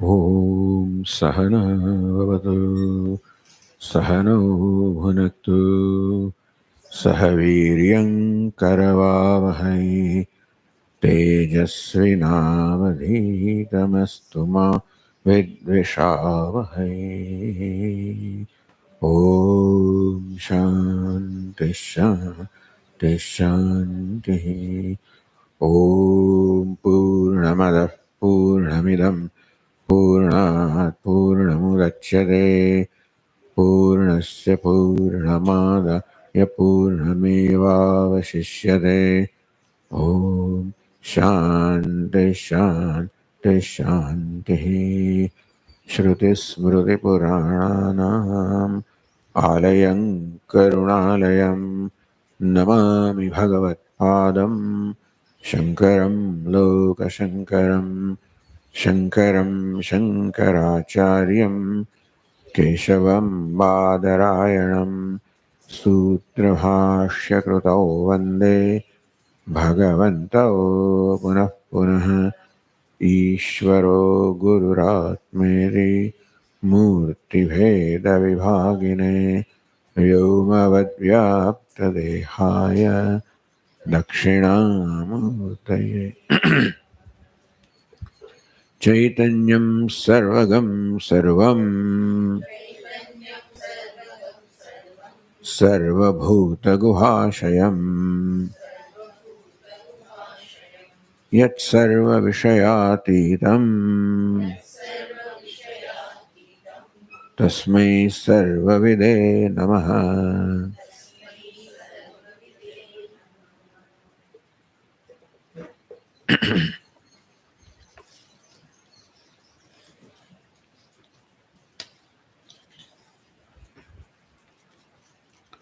Om Sahana Vavatu Sahano Bhunaktu Sahaviryam Karavavahai Tejasvinavadhitamastu ma Vidvishavahai. Om Shanti Shanti Shanti. Om Purnamada Purnamidam Purnat Purnamudachyate Purnasya Purnamadaya Purnamevavashishyate. Om Shanti Shanti Shanti. Shruti Smriti Puranam Alayam Karunalayam Namami Bhagavat Padam Shankaram Lokashankaram Shankaram Shankaracharyam Keshavam Badarayanam Sutrabhashya Krutau Vande Bhagavantao Punah Punah Ishvaro Gururatmeri Murti Bheda Vibhagine Vyomavadvyaptadehaya Dakshinamurtaye Chaitanyam Sarvagam Sarvam Sarvabhutaguhashayam Yat Sarva Vishayatitam Tasmai Sarvavide Namaha.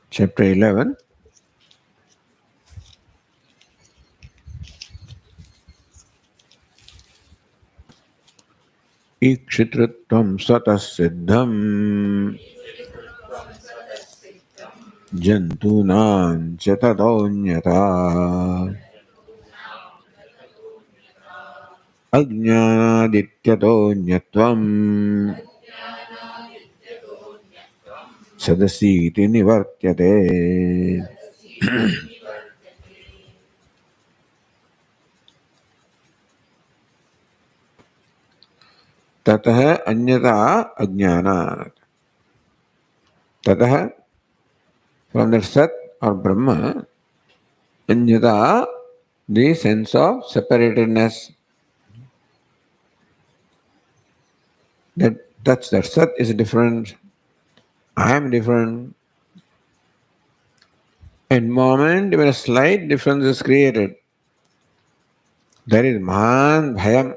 Chapter 11. Ikshitritvam satasiddham jantunam chatadonyata ajnanadityatonyatvam sadasiti nivartyate. Tataha anyata ajnanat. Tataha, from that Sat or Brahma, anyata, the sense of separatedness. That Sat is different. I am different. And moment when a slight difference is created, there is Mahan Bhayam.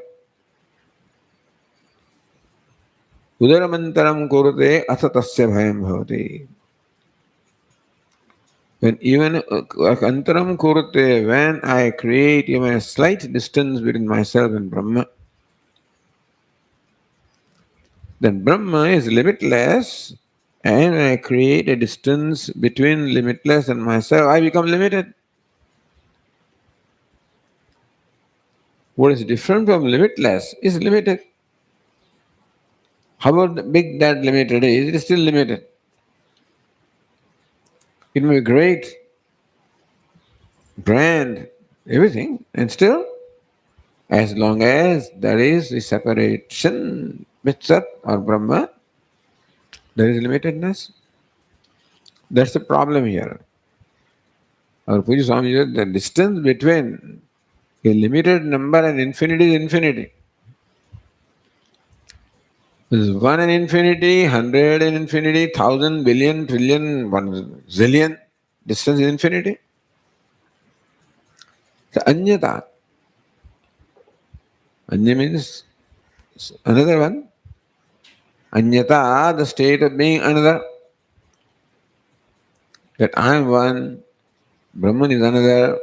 Udaramantaram kurute asatasya bhayam bhavati. When even antaram kurute, when I create even a slight distance between myself and Brahma, then Brahma is limitless, and when I create a distance between limitless and myself, I become limited. What is different from limitless is limited. However big that limited is, it is still limited. It may be great, grand, everything, and still, as long as there is a separation with Sat or Brahma, there is limitedness. That's the problem here. Our Puja Swami said the distance between a limited number and infinity is infinity. There is one and infinity, hundred and infinity, thousand, billion, trillion, one zillion. Distance is infinity. So anyata. Anya means another one. Anyata, the state of being another. That I am one, Brahman is another.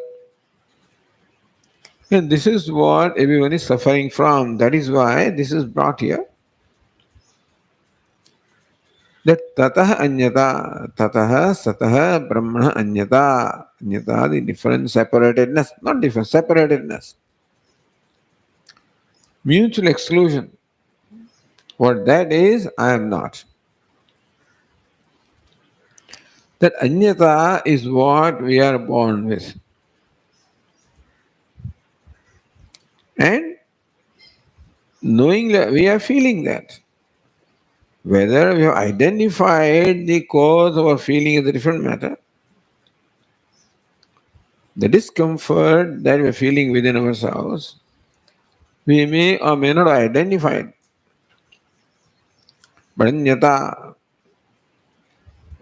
And this is what everyone is suffering from. That is why this is brought here. That tataha anyata, tataha sataha brahmana anyata. Anyata, the different separatedness, not different, separatedness. Mutual exclusion. What that is, I am not. That anyata is what we are born with. And knowing that we are feeling that. Whether we have identified the cause of our feeling is a different matter. The discomfort that we are feeling within ourselves, we may or may not identify it. But anyata,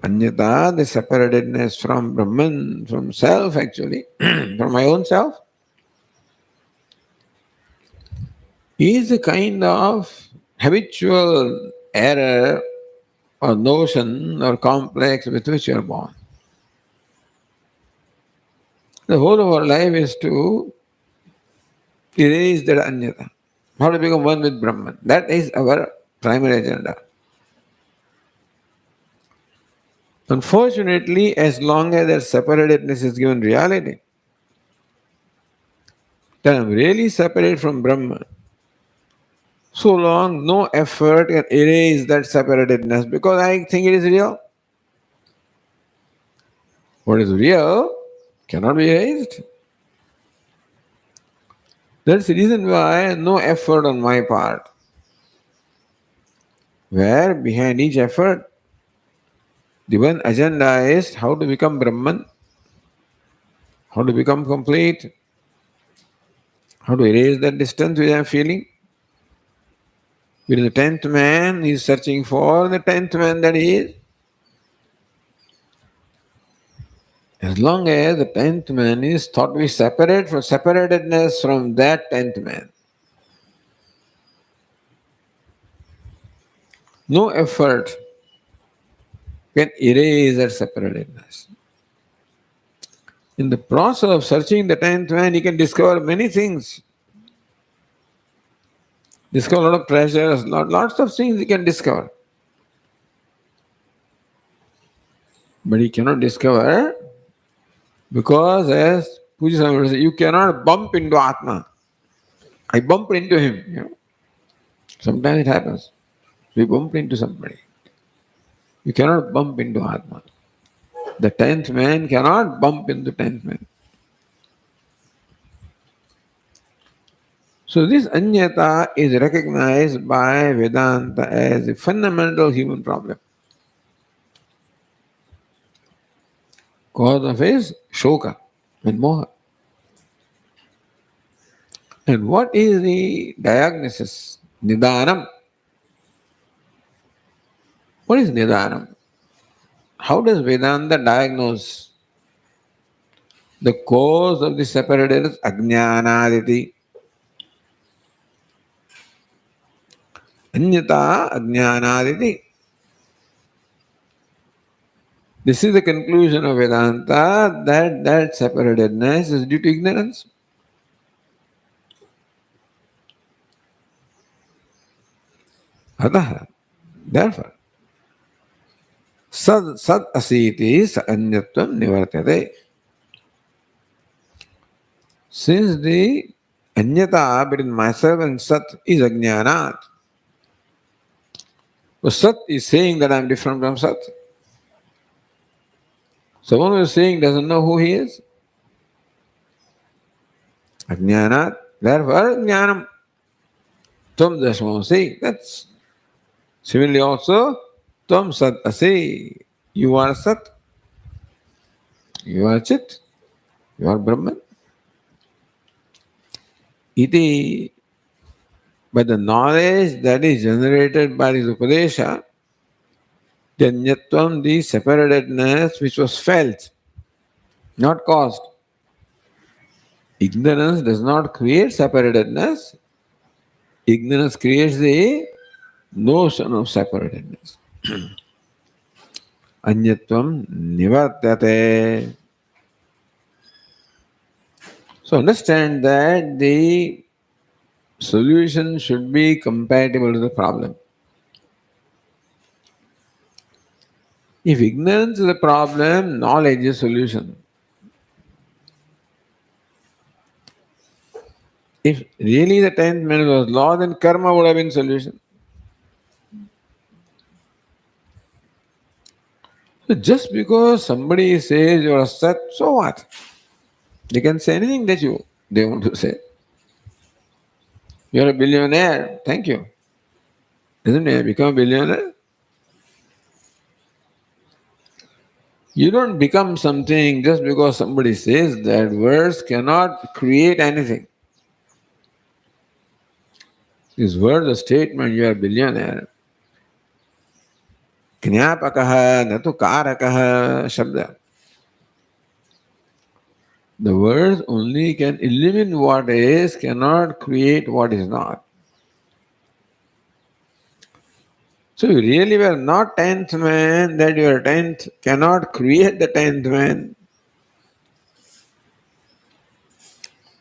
the separatedness from Brahman, from self actually, from my own self, is a kind of habitual error or notion or complex with which you are born. The whole of our life is to erase that anyata. How to become one with Brahman. That is our primary agenda. Unfortunately, as long as that separatedness is given reality, that I'm really separate from Brahman, so long no effort can erase that separatedness because I think it is real. What is real cannot be erased. That's the reason why no effort on my part. Where behind each effort, the one agenda is how to become Brahman, how to become complete, how to erase that distance which I am feeling. With the tenth man he is searching for the tenth man that he is. As long as the tenth man is thought to be separate from separatedness from that tenth man, no effort can erase that separatedness. In the process of searching the tenth man, he can discover many things. Discover a lot of treasures, lots of things he can discover. But he cannot discover because, as Puja Swami said, you cannot bump into Atma. I bumped into him. Sometimes it happens. We bump into somebody. You cannot bump into Atma. The tenth man cannot bump into tenth man. So this anyata is recognized by Vedanta as a fundamental human problem. Cause of his shoka and moha. And what is the diagnosis? Nidanam. What is Nidanam? How does Vedanta diagnose the cause of the separatedness? Ajnanaditi. Anyata ajnanaditi. This is the conclusion of Vedanta that separatedness is due to ignorance. Atah, therefore, sad asiti sa anyatvam nivartate. Since the anyata between myself and sat is ajnanat, so sat is saying that I am different from sat. Someone who is saying doesn't know who he is. Ajnanat, therefore jnanam. Tvam dasmasi. That's similarly also tvam sat asi. You are sat. You are chit. You are Brahman. Iti, but the knowledge that is generated by this Upadesha, Janyatvam, the separatedness which was felt, not caused. Ignorance does not create separatedness. Ignorance creates the notion of separatedness. Anyatvam nivartate. So understand that the solution should be compatible to the problem. If ignorance is a problem, knowledge is a solution. If really the tenth man was law, then karma would have been solution. So just because somebody says you're a sat, so what? They can say anything that they want to say. You're a billionaire. Thank you. Isn't it? Become a billionaire. You don't become something just because somebody says that. Words cannot create anything. These words, a statement, you are a billionaire. Knyapakaha, natu karakaha, shabda. The words only can illumine what is, cannot create what is not. So you really were not 10th man, that your 10th cannot create the 10th man.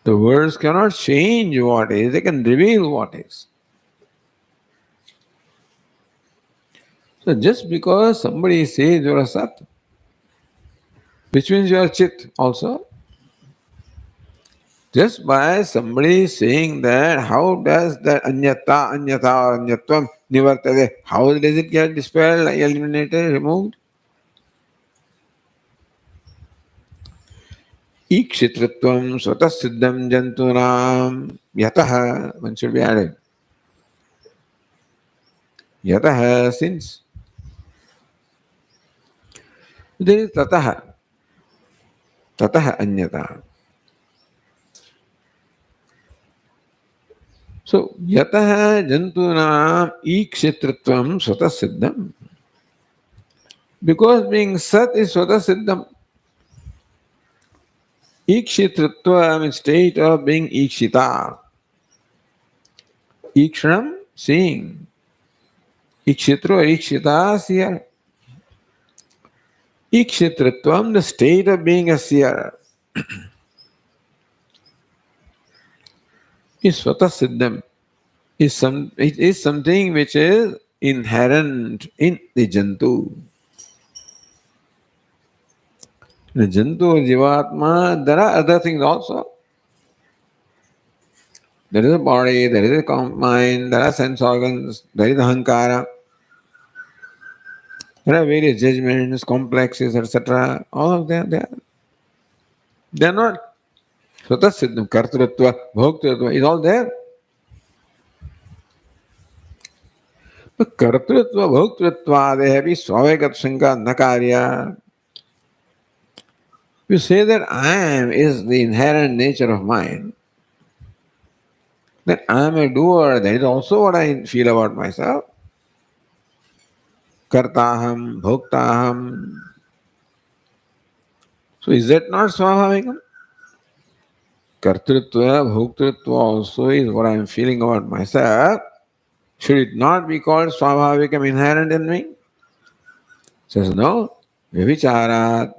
The words cannot change what is, they can reveal what is. So just because somebody says you're a Sat, which means you are Chit also, just by somebody saying that, how does that anyata or anyatvam nivartade, how does it get dispelled, eliminated, removed? Ikshitritvam swatah siddham jantunam yataha, one should be added. Yataha, since there is tataha, tataha anyata. So, yataha jantunam ikshitritvam swatah siddham. Because being sat is swatah siddham. Ikshitritva means state of being ikshita. Ikshanam, seeing. Ikshitro, ikshita, seer. Ikshitritvam, the state of being a seer, is swatah siddham. It is something which is inherent in the jantu. The jantu or jivatma, there are other things also. There is a body, there is a mind, there are sense organs, there is ahankara, there are various judgments, complexes, etc. All of them, they are not swatah siddham, kartrutva, bhoktritva is all there. But kartrutva, bhoktritva, they have swavegat shanka nakarya. You say that I am is the inherent nature of mind, that I am a doer, that is also what I feel about myself. Kartaham, bhoktaham. So is that not swabhavikam? Kartrutva, bhoktritva also is what I am feeling about myself. Should it not be called swabhavikam, inherent in me? Says no, vivicharat.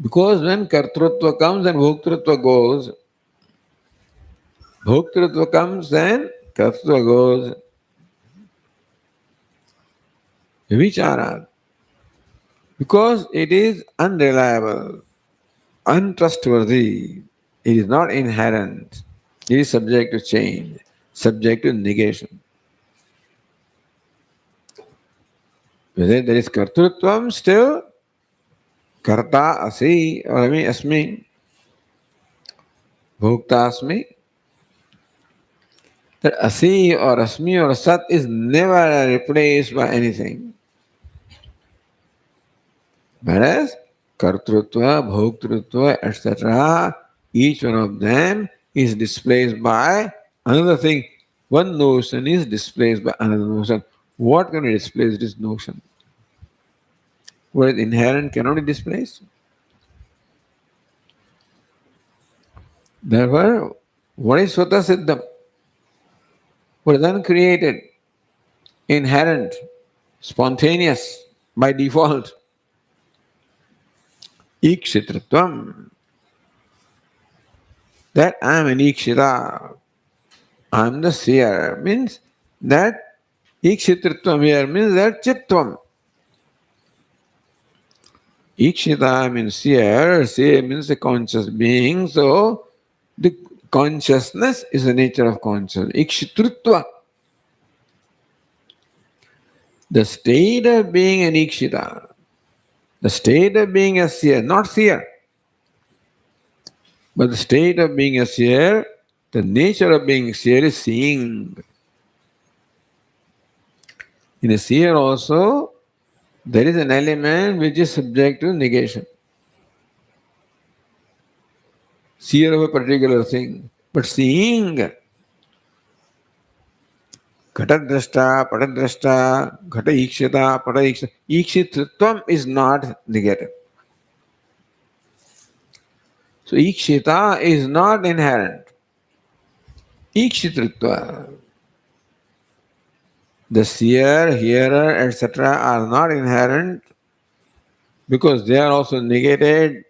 Because when kartrutva comes and bhoktritva goes, bhoktritva comes and kartrutva goes. Vicharat. Because it is unreliable, untrustworthy, it is not inherent, it is subject to change, subject to negation. Whether there is kartrutvam, still karta asi or asmi, bhokta asmi. That asi or asmi or sat is never replaced by anything. Whereas kartrutva, bhoktrutva, etc., each one of them is displaced by another thing. One notion is displaced by another notion. What can be displaced is notion. What is inherent cannot be displaced. Therefore, what is swatah siddham? What is uncreated, inherent, spontaneous, by default? Ikshitritvam. That I am an ikshita. I am the seer. Means that ikshitritvam here means that chitvam. Ikshita means seer. Seer means a conscious being. So the consciousness is the nature of consciousness. Ikshitritva. The state of being an Ikshita, the state of being a seer, not seer, but the state of being a seer, the nature of being seer is seeing. In a seer also, there is an element which is subject to negation. Seer of a particular thing. But seeing, Ghatadrashta, Patadrashta, Ghata Ikshita, Pada Ikshita, Ikshitritvam is not negated. So Ikshita is not inherent. Ikshitritva, the seer, hearer, etc. are not inherent because they are also negated.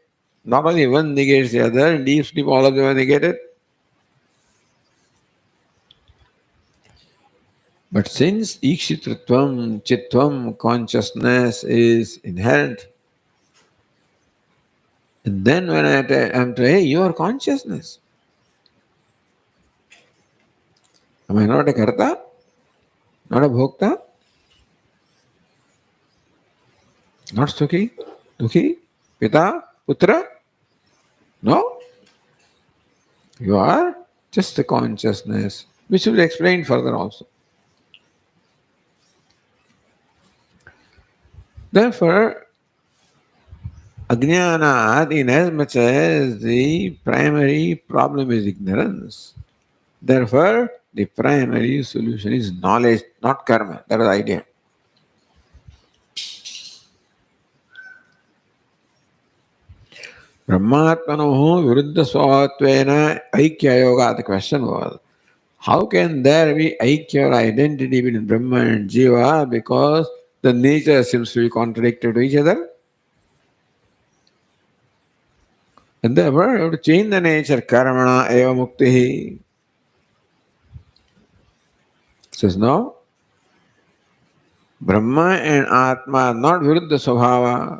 Not only one negates the other, in deep sleep all of them are negated. But since Ikshitritvam, Chitvam, consciousness is inherent, and then when I am to, hey, you are consciousness. Am I not a karta? Not a bhokta? Not sukhi? Dukhi? Pita? Putra? No? You are just the consciousness, which will be explained further also. Therefore, Ajnanat, in as much as the primary problem is ignorance, therefore the primary solution is knowledge, not karma. That is the idea. Brahmatmanoho viruddha swatvena aikya yoga. The question was, how can there be aikya or identity between Brahma and Jiva because the nature seems to be contradicted to each other? And therefore, you have to change the nature. Karmana eva muktihi. Says no. Brahma and Atma are not viruddha svabhava.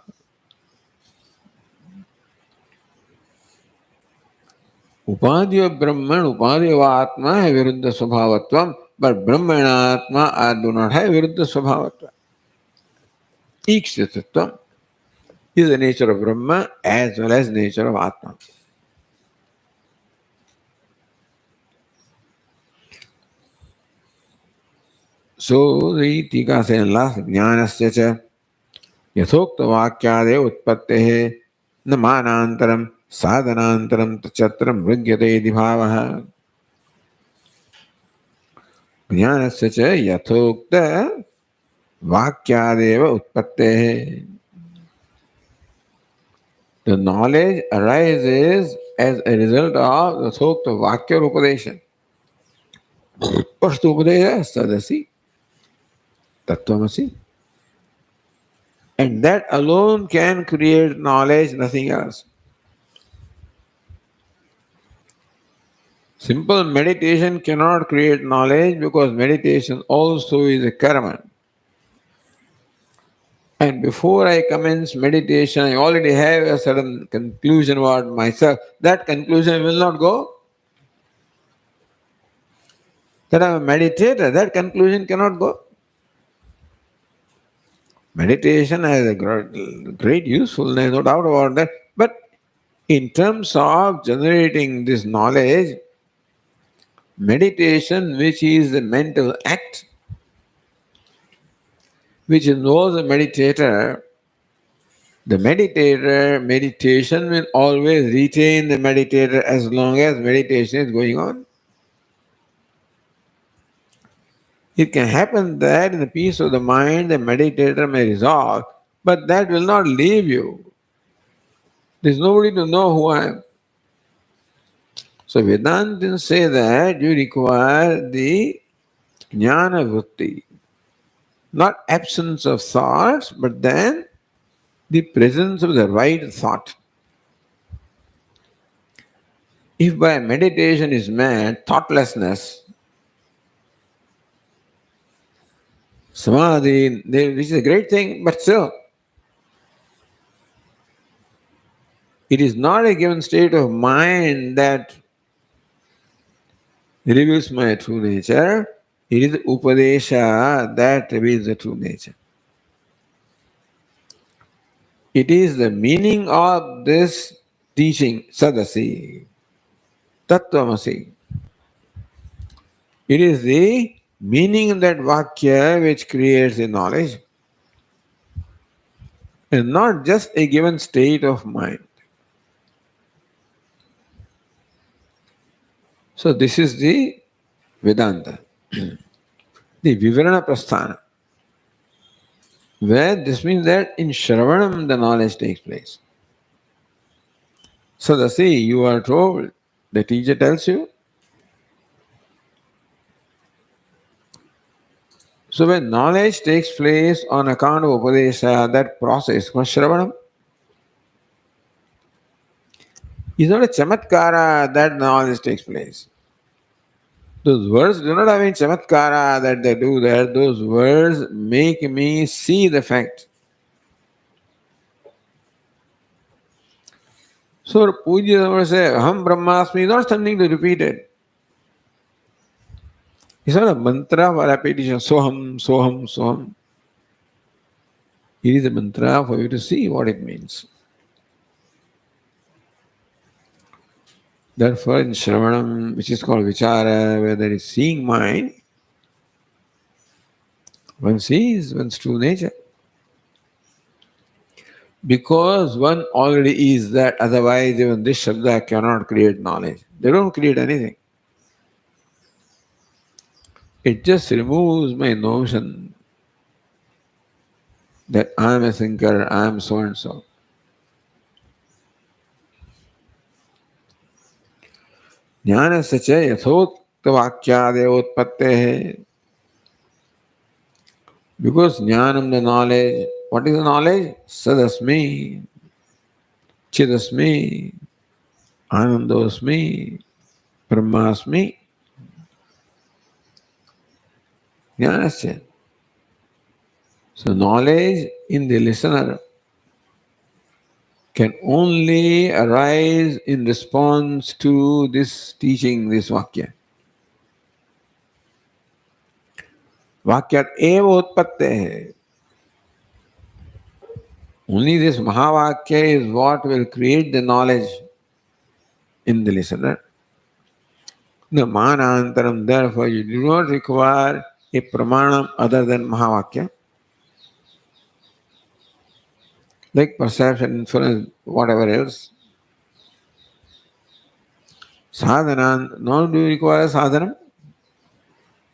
Upadhi of Brahman, Upadhi of Atma have viruddha svabhavatvam, but Brahma and Atma do not have viruddha svabhavatvam. Ikshititvam is the nature of Brahma as well as nature of Atma. So the Tika says last jnanasya cha yathoktha vakyade utpattehe न मानांतरम साधनांतरम तच्छत्रम मृग्यते इति भावः ज्ञानस्य च यथोक्त वाक्यादेव उत्पत्तेः. The knowledge arises as a result of the yathokt vakya upadesha. What's the upadesha? Sadasi, tattvamasi. And that alone can create knowledge, nothing else. Simple meditation cannot create knowledge because meditation also is a karma. And before I commence meditation, I already have a certain conclusion about myself. That conclusion will not go. That I am a meditator, that conclusion cannot go. Meditation has a great usefulness, no doubt about that. But in terms of generating this knowledge, meditation, which is the mental act, which involves a meditator, the meditator, meditation will always retain the meditator as long as meditation is going on. It can happen that in the peace of the mind, the meditator may resolve, but that will not leave you. There's nobody to know who I am. So Vedantins say that you require the jnana vritti, not absence of thoughts, but then the presence of the right thought. If by meditation is meant thoughtlessness, samadhi, which is a great thing, but still, it is not a given state of mind that reveals my true nature. It is Upadesha that reveals the true nature. It is the meaning of this teaching, Sadasi, Tattvamasi. It is the meaning in that Vakya which creates the knowledge and not just a given state of mind. So, this is the Vedanta, the Vivarana Prasthana, where this means that in Shravanam the knowledge takes place. So, the see, you are told, the teacher tells you. So, when knowledge takes place on account of Upadesha, that process, Shravanam, is not a chamatkara that knowledge takes place. Those words do not have any chamatkara that they do there. Those words make me see the fact. So Puja will say, Aham Brahmasmi, not something to repeat it. It's not a mantra for repetition, Soham, Soham, Soham. It is a mantra for you to see what it means. Therefore, in Shravanam, which is called Vichara, where there is seeing mind, one sees one's true nature. Because one already is that, otherwise even this Shabda cannot create knowledge. They don't create anything. It just removes my notion that I am a thinker, I am so and so. Jnanasya cha yathokta vakyadeva utpattehe. Because jnanam, the knowledge, what is the knowledge? Sadasmi, chidasmi, anandosmi, brahmasmi. Jnanasya. So knowledge in the listener can only arise in response to this teaching, this Vakya. Vakyat eva utpatte. Only this Mahavakya is what will create the knowledge in the listener. The Manantaram, therefore, you do not require a pramanam other than Mahavakya. Like perception, inference, whatever else. Sadhana, nor do you require sadhana,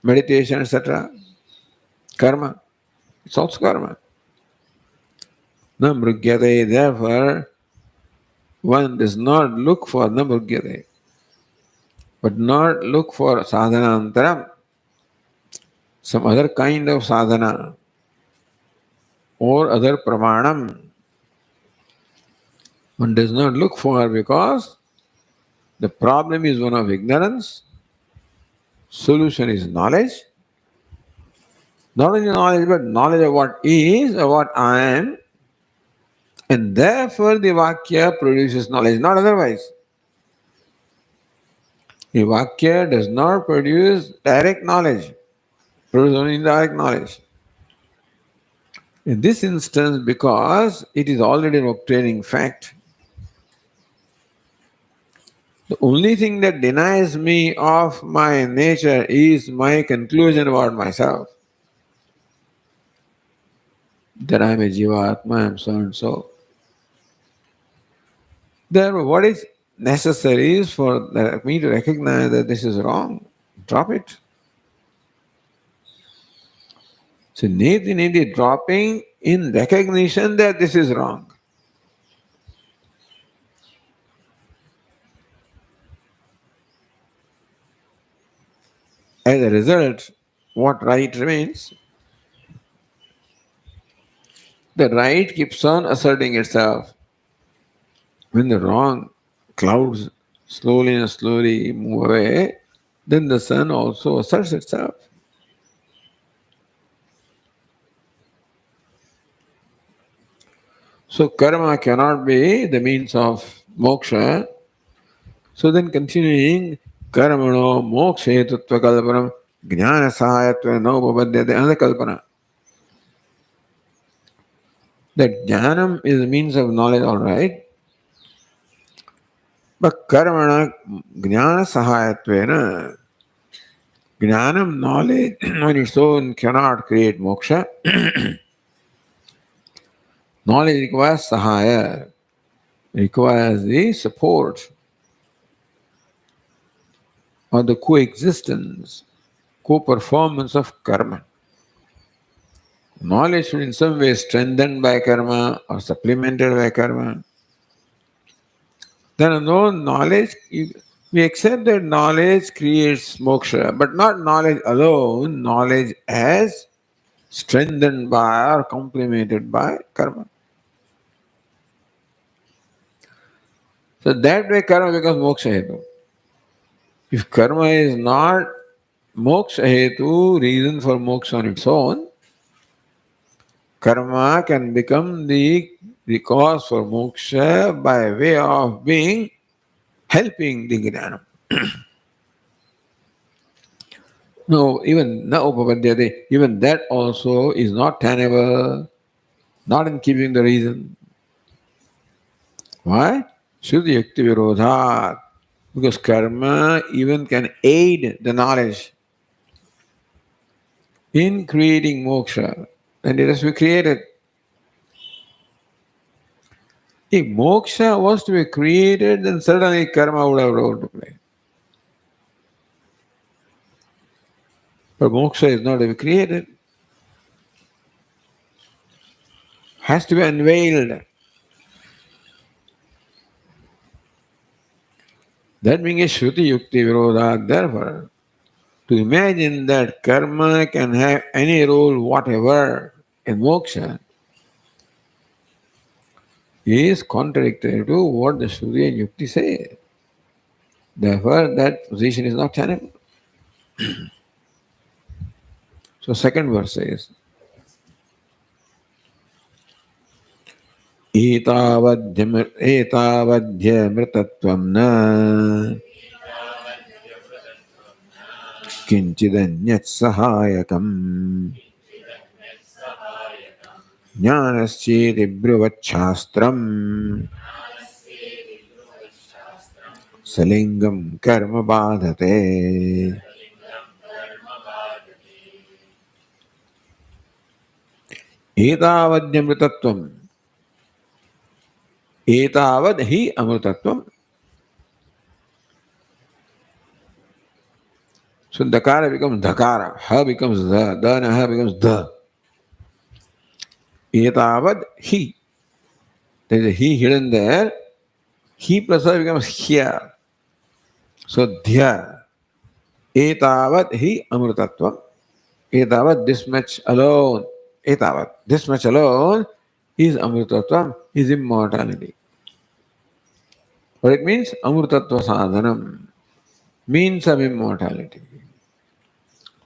meditation, etc. Karma, it's also karma. Na mrugyate, therefore, one does not look for na mrugyate, but not look for sadhanantaram, some other kind of sadhana or other pramanam. One does not look for because the problem is one of ignorance, solution is knowledge. Not only knowledge, but knowledge of what is or what I am, and therefore the Vakya produces knowledge, not otherwise. The Vakya does not produce direct knowledge, produces only indirect knowledge. In this instance, because it is already an obtaining fact, the only thing that denies me of my nature is my conclusion about myself. That I am a Jivatma, I am so and so. Therefore, what is necessary is for me to recognize that this is wrong. Drop it. So, neti dropping in recognition that this is wrong. As a result, what right remains? The right keeps on asserting itself. When the wrong clouds slowly and slowly move away, then the sun also asserts itself. So karma cannot be the means of moksha. So then continuing, karmano mokshe tattva kalpanam Jnana sahayatva na upapadyate. Another kalpana. That jnanam is a means of knowledge, all right. But karmana jnana sahayatvena, jnanam knowledge on its own cannot create moksha. Knowledge requires sahaya, requires the support or the coexistence, co-performance of karma. Knowledge should in some way strengthened by karma or supplemented by karma. Then alone knowledge, we accept that knowledge creates moksha, but not knowledge alone, knowledge as strengthened by or complemented by karma. So that way karma becomes moksha hetu. If karma is not moksha hetu, reason for moksha on its own, karma can become the cause for moksha by way of being helping the gnana. No, even na upapadyate, even that also is not tenable, not in keeping the reason. Why? Shuddhi yukti virodhat. Because karma even can aid the knowledge in creating moksha. And it has to be created. If moksha was to be created, then certainly karma would have role to play. But moksha is not to be created. Has to be unveiled. That being a Shruti Yukti Virodha, therefore, to imagine that karma can have any role whatever in moksha is contradictory to what the Shruti and Yukti say. Therefore, that position is not tenable. So, second verse says, एतावध्यमृतत्वं न किञ्चिदन्यत् सहायकम् ज्ञानश्चेति ब्रुवच्छास्त्रम् सलिङ्गं कर्म बाधते एतावद्यमृतत्वम् एतावद् हि अमृतत्वम्. So dakara becomes dakara, ha becomes the, and ha becomes the. Etavad he. There is a he hidden there. He plus ha becomes here. So dhya. Etavad he amrutatvam. Etavad this much alone. Etavad this much alone is amrutatvam, is immortality. What it means? Amrutatva sadhanam. Means of immortality.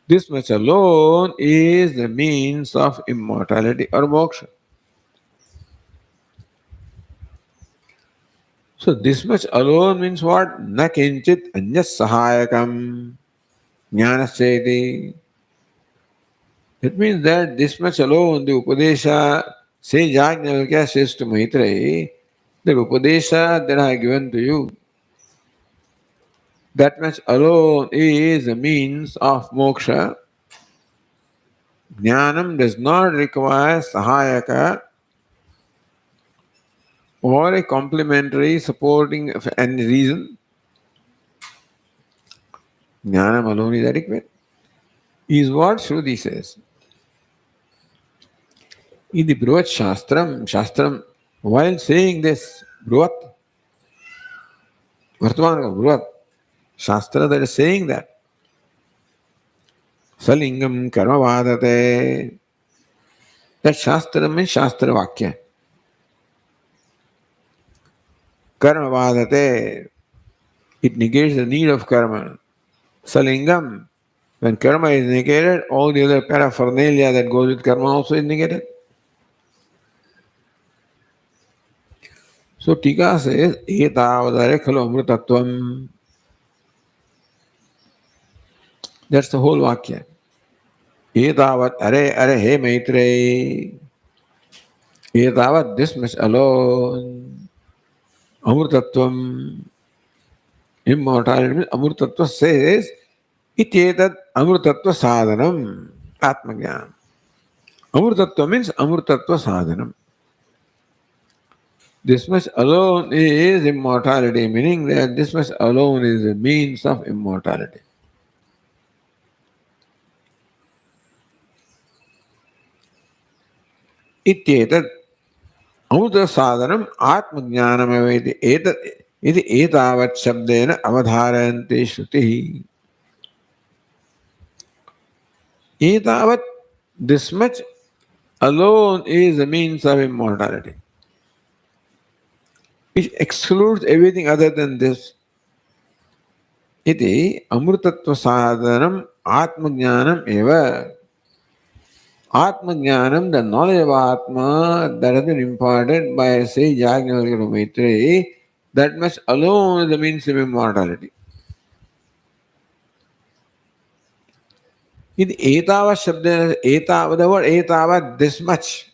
This much alone is the means of immortality or moksha. So this much alone means what? Na kinchit anyas sahayakam jnanascheti. It means that this much alone, the Upadesha, say Jajnavalkya says to Maitreyi, the Upadesha that I have given to you, that much alone is a means of moksha. Jnanam does not require sahayaka or a complementary supporting of any reason. Jnanam alone is adequate. Is what Shruti says. In the Bruvat Shastram, while saying this, Bruvat, Vartmanaka, Bruvat, Shastra that is saying that, Salingam Karma Vadate, that Shastra means Shastra Vakya. Karma Vadate, it negates the need of karma. Salingam, when karma is negated, all the other paraphernalia that goes with karma also is negated. So Tika says, Etavadare khalo amrutatvam. That's the whole Vakya. Etavat are he Maitreyi. Etavat this much alone. Amrutattvam. Immortality means Amrutattva says Itetat Amrutattva sadhanam. Atmagyan. Amrutattva means Amrutattva sadhanam. This much alone is immortality, meaning that this much alone is a means of immortality. Ityetat amruta sadhanam atmajnanam iti etavat shabdena avadharayante shruti. Etavat, this much alone is a means of immortality, which excludes everything other than this. Iti amrutatva sadhanam atmajnanam eva. Atmajnanam, the knowledge of Atma that has been imparted by, say, Yajnavalkya Maitreyi, that much alone is the means of immortality. In etava shabda, etava, the word etava, this much.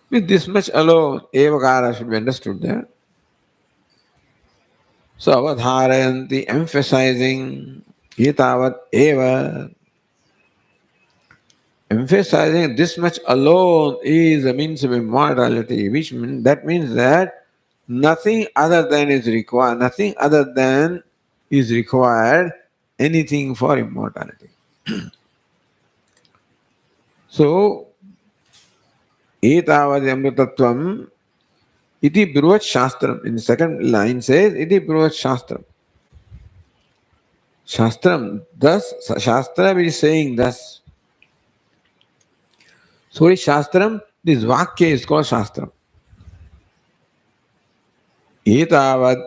With this much alone, evakara should be understood there. So avadharayanti, emphasizing etavat eva, emphasizing this much alone is a means of immortality, which means that nothing other than is required, nothing other than is required anything for immortality. So, etavad amritatvam iti bruvat shastram. In the second line says, iti bruvat shastram. Shastram, thus, Shastra is saying thus. So, Shastram, this Vakya is called Shastram. Etavad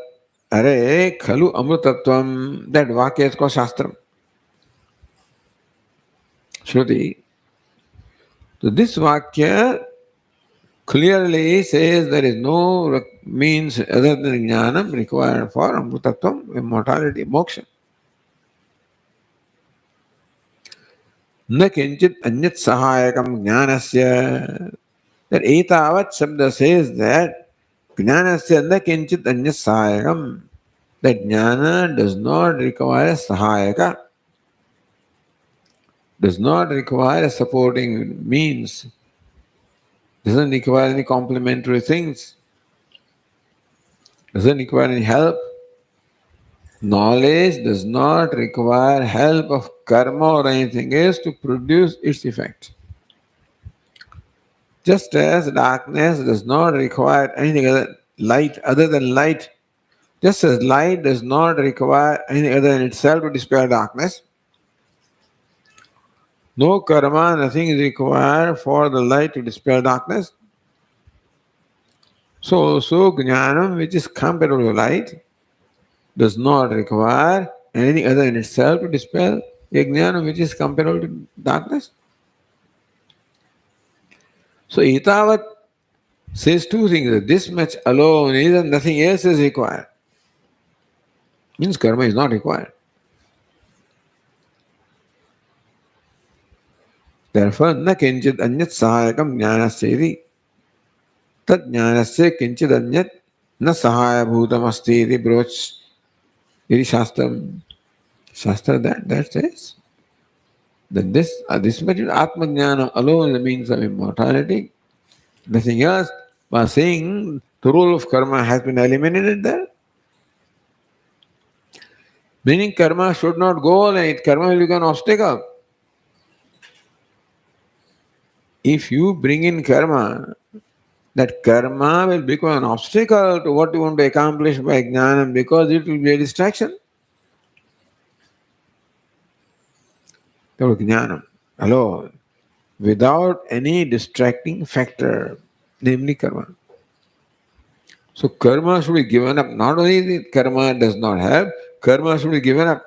are khalu amrutatvam, that Vakya is called Shastram. Shruti. So, this Vakya clearly says there is no means other than jnanam required for amrutatvam, immortality, moksha. न किंचित अन्यत सहायकम ज्ञानस्य, that etavat shabda says that ज्ञानस्य न किंचित अन्यत सहायकम, that jnana does not require sahayaka, does not require a supporting means, doesn't require any complementary things, doesn't require any help. Knowledge does not require help of karma or anything else to produce its effect. Just as darkness does not require anything other than light, just as light does not require anything other than itself to dispel darkness, no karma, nothing is required for the light to dispel darkness. So jnanam, which is comparable to light, does not require anything other than itself to dispel a jnana which is comparable to darkness. So etavat says two things, that this much alone is and nothing else is required. Means karma is not required. Therefore, na kinchit anyat sahayakam jnanasya iti. Tat jnanasya kinchit anyat na sahaya bhutam asti iti broch. Iti shastram. Shastra that says that this much Atma Jnana alone is the means of immortality. Nothing else. By saying the role of karma has been eliminated there. Meaning karma should not go like karma will become an obstacle. If you bring in karma, that karma will become an obstacle to what you want to accomplish by jnana because it will be a distraction. Jnanam alone, without any distracting factor, namely karma. So karma should be given up. Not only that karma does not have, karma should be given up.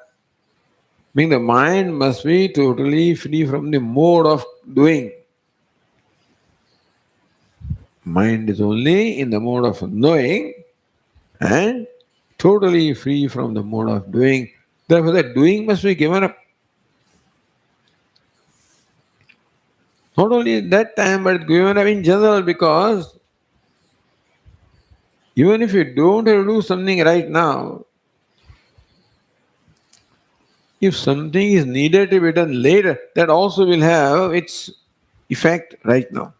Meaning the mind must be totally free from the mode of doing. Mind is only in the mode of knowing and totally free from the mode of doing. Therefore, that doing must be given up. Not only at that time, but given up in general, because even if you don't have to do something right now, if something is needed to be done later, that also will have its effect right now.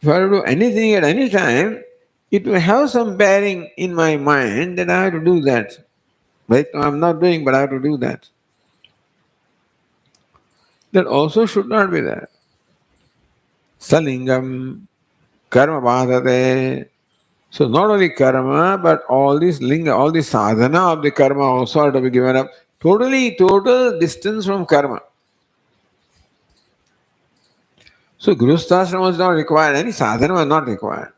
If I do anything at any time, it will have some bearing in my mind that I have to do that. Right now I'm not doing, but I have to do that. That also should not be there. Salingam, karma badhate. So not only karma, but all this linga, all this sadhana of the karma also have to be given up. Total distance from karma. So Grihasthashrama is not required, any sadhana is not required.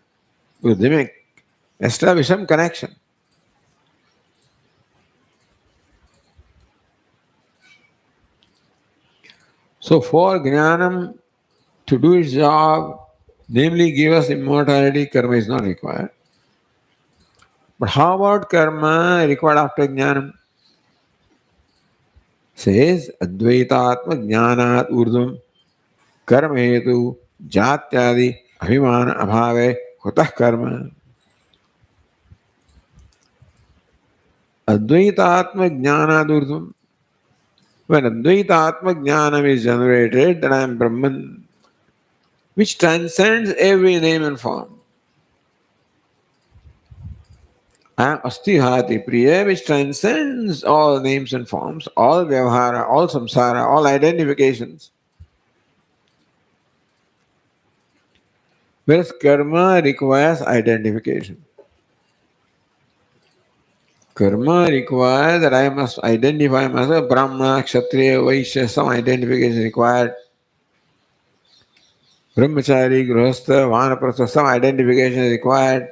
Because they may establish some connection. So for jnanam to do its job, namely give us immortality, karma is not required. But how about karma required after jnanam? Says Advaitatma jnanat urdhvam karma hetu jatyadi abhimana abhave kutah karma. Advaitatma jnanat urdhvam. When Advaitatma jnanam is generated, then I am Brahman, which transcends every name and form. I am Astihati Priya, which transcends all names and forms, all Vyavhara, all Samsara, all identifications. Whereas karma requires identification. Karma requires that I must identify myself, Brahmana, Kshatriya, Vaishya, some identification required. Brahmachari, Grihastha, Vanaprastha, some identification is required.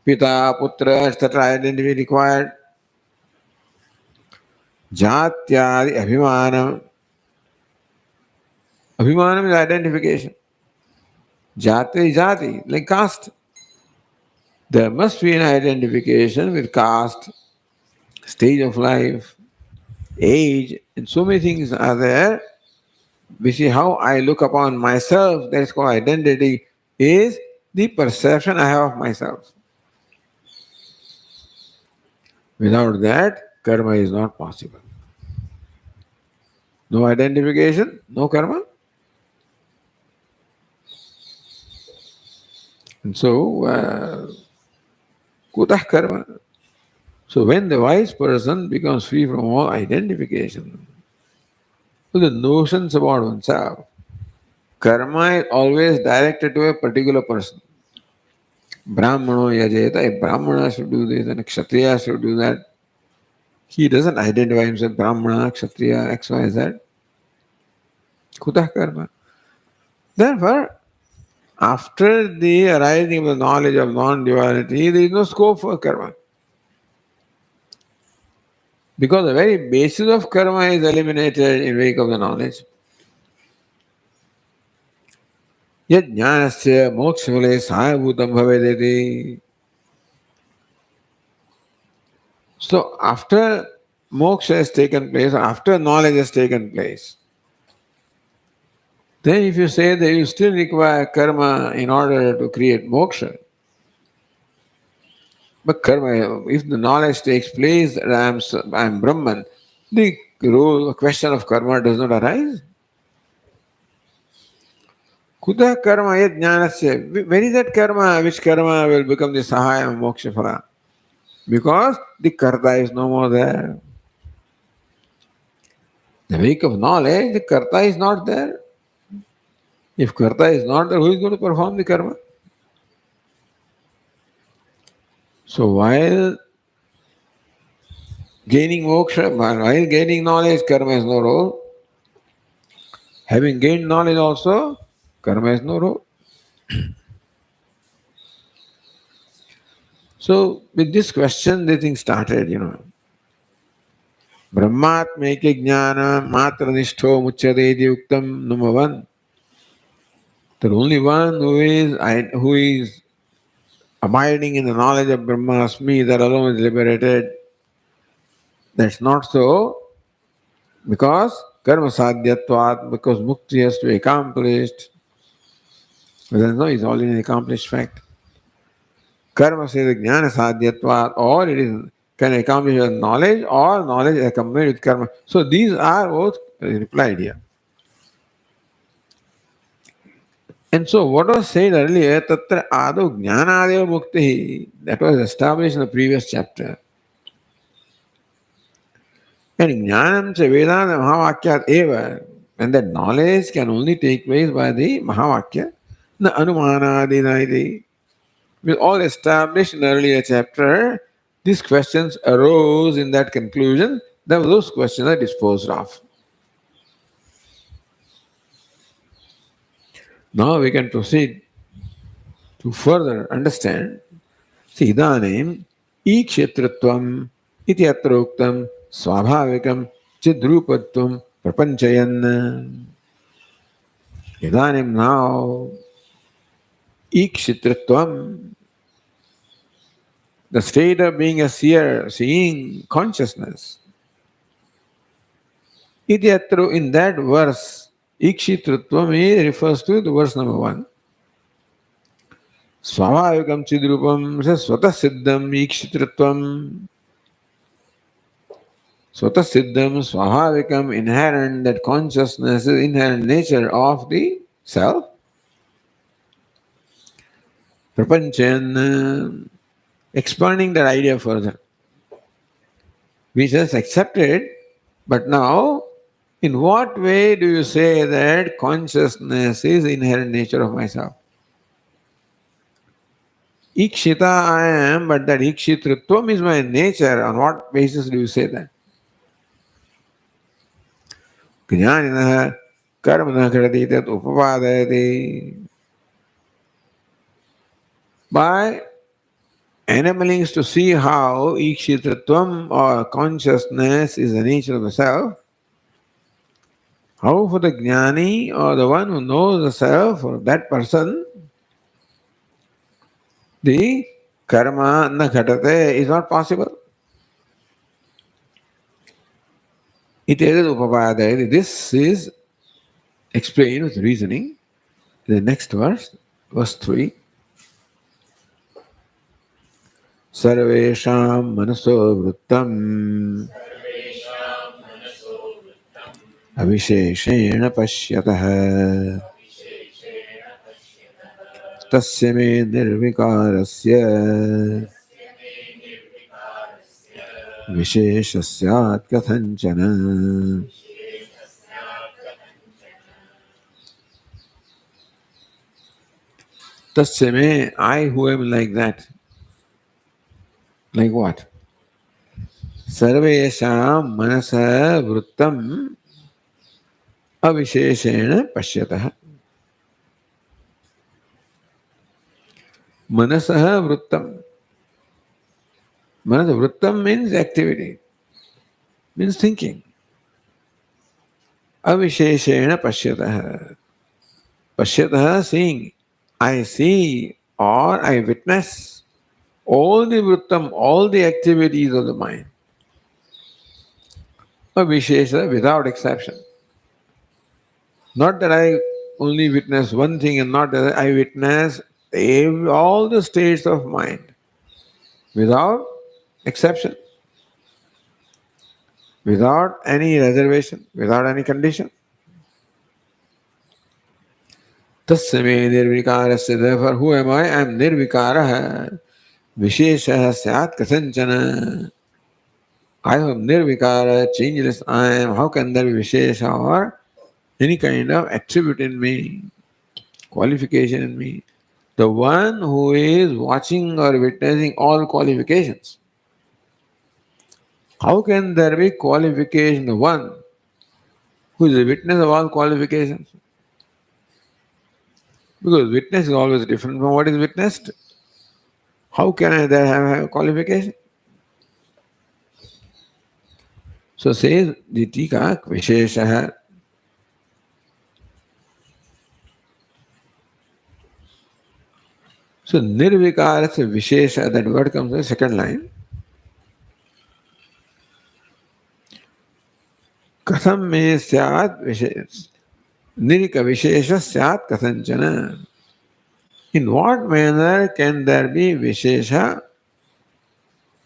Pita, Putra, etc. identity required. Jatyadi, Abhimanam. Abhimanam is identification. Jati is jati, like caste. There must be an identification with caste, stage of life, age, and so many things are there. We see how I look upon myself, that is called identity, is the perception I have of myself. Without that, karma is not possible. No identification, no karma. And so, kutah karma. So when the wise person becomes free from all identification, the notions about oneself, karma is always directed to a particular person. Brahmano yajeta, a Brahmana should do this and a Kshatriya should do that. He doesn't identify himself Brahmana, Kshatriya, X, Y, Z. Kutah karma. Therefore, after the arising of the knowledge of non-duality, there is no scope for karma. Because the very basis of karma is eliminated in wake of the knowledge. Yad jnanasya mokshale sahayabhutam bhavedeti. So after moksha has taken place, after knowledge has taken place, then if you say that you still require karma in order to create moksha, but karma, if the knowledge takes place that I am Brahman, the question of karma does not arise. Kuta karma yad jnanasya. Where is that karma? Which karma will become the sahaya of moksha phala? Because the karta is no more there. The wake of knowledge, the karta is not there. If karta is not there, who is going to perform the karma? So while gaining moksha, while gaining knowledge, karma has no role. Having gained knowledge also, karma has no role. So with this question, the thing started, Brahmatmeke jnana matra nishtho muchyate iti uktam number one. The only one who is abiding in the knowledge of Brahmasmi, that alone is liberated. That's not so because karma sadhyatvat, because mukti has to be accomplished. No, it's already an accomplished fact. Karma says jnana sadhyatvat, or it is can accomplish with knowledge, or knowledge accompanied with karma. So these are both replied here. And so what was said earlier, tatra adu jnanadeva mukti, that was established in the previous chapter. And jnanam cha vedana mahavakyat eva, and that knowledge can only take place by the mahavakya, the anumanadinaiti. With all established in the earlier chapter, these questions arose in that conclusion, that those questions are disposed of. Now we can proceed to further understand. See, idanim ikshetratvam iti atra uktam swabhavikam chidrupatvam prapanchayan. Idanim now ikshetratvam, the state of being a seer, seeing consciousness. Iti atra, in that verse, ikshitratvam refers to the verse number 1. Swabhavikam chidrupam swatah siddham ikshitratvam. Swatah siddham, swabhavikam, inherent, that consciousness is inherent nature of the self. Prapanchan, expanding that idea further. We just accepted, but now, in what way do you say that consciousness is inherent nature of myself? Ikshita I am, but that ikshitritvam is my nature. On what basis do you say that? Jnaninaha karmana karati tat upapadayati. By enabling us to see how ikshitritvam or consciousness is the nature of the self, how for the jnani or the one who knows the self, or that person, the karma na ghatate is not possible. It is upapadayati. This is explained with reasoning. The next verse, verse 3. Sarvesham manaso vrittam avisheshena pashyatah tasya me nirvikarasya visheshasyat kathanchana. Tasya me, I who am like that. Like what? Sarvesham manasa vrittam avisheshena pashyatah. Manasaha vrittam. Manasa vrittam means activity, means thinking. Avisheshena pashyatah. Pashyatah, seeing. I see or I witness all the vrittam, all the activities of the mind. Avishesha, without exception. Not that I only witness one thing and not that I witness all the states of mind without exception, without any reservation, without any condition. Tasya me nirvikarasya, therefore who am I? I am nirvikaraha. Visheshaha syat kasanchana. I am nirvikara, changeless I am. How can there be vishesha or any kind of attribute in me, qualification in me? The one who is watching or witnessing all qualifications. How can there be qualification? The one who is a witness of all qualifications. Because witness is always different from what is witnessed. How can I there have a qualification? So says the Tika, Visheshaha. So nirvikarasya vishesha, that word comes in the second line. Katham me syat vishesh. Nirika vishesha syat kathanchana. In what manner can there be vishesha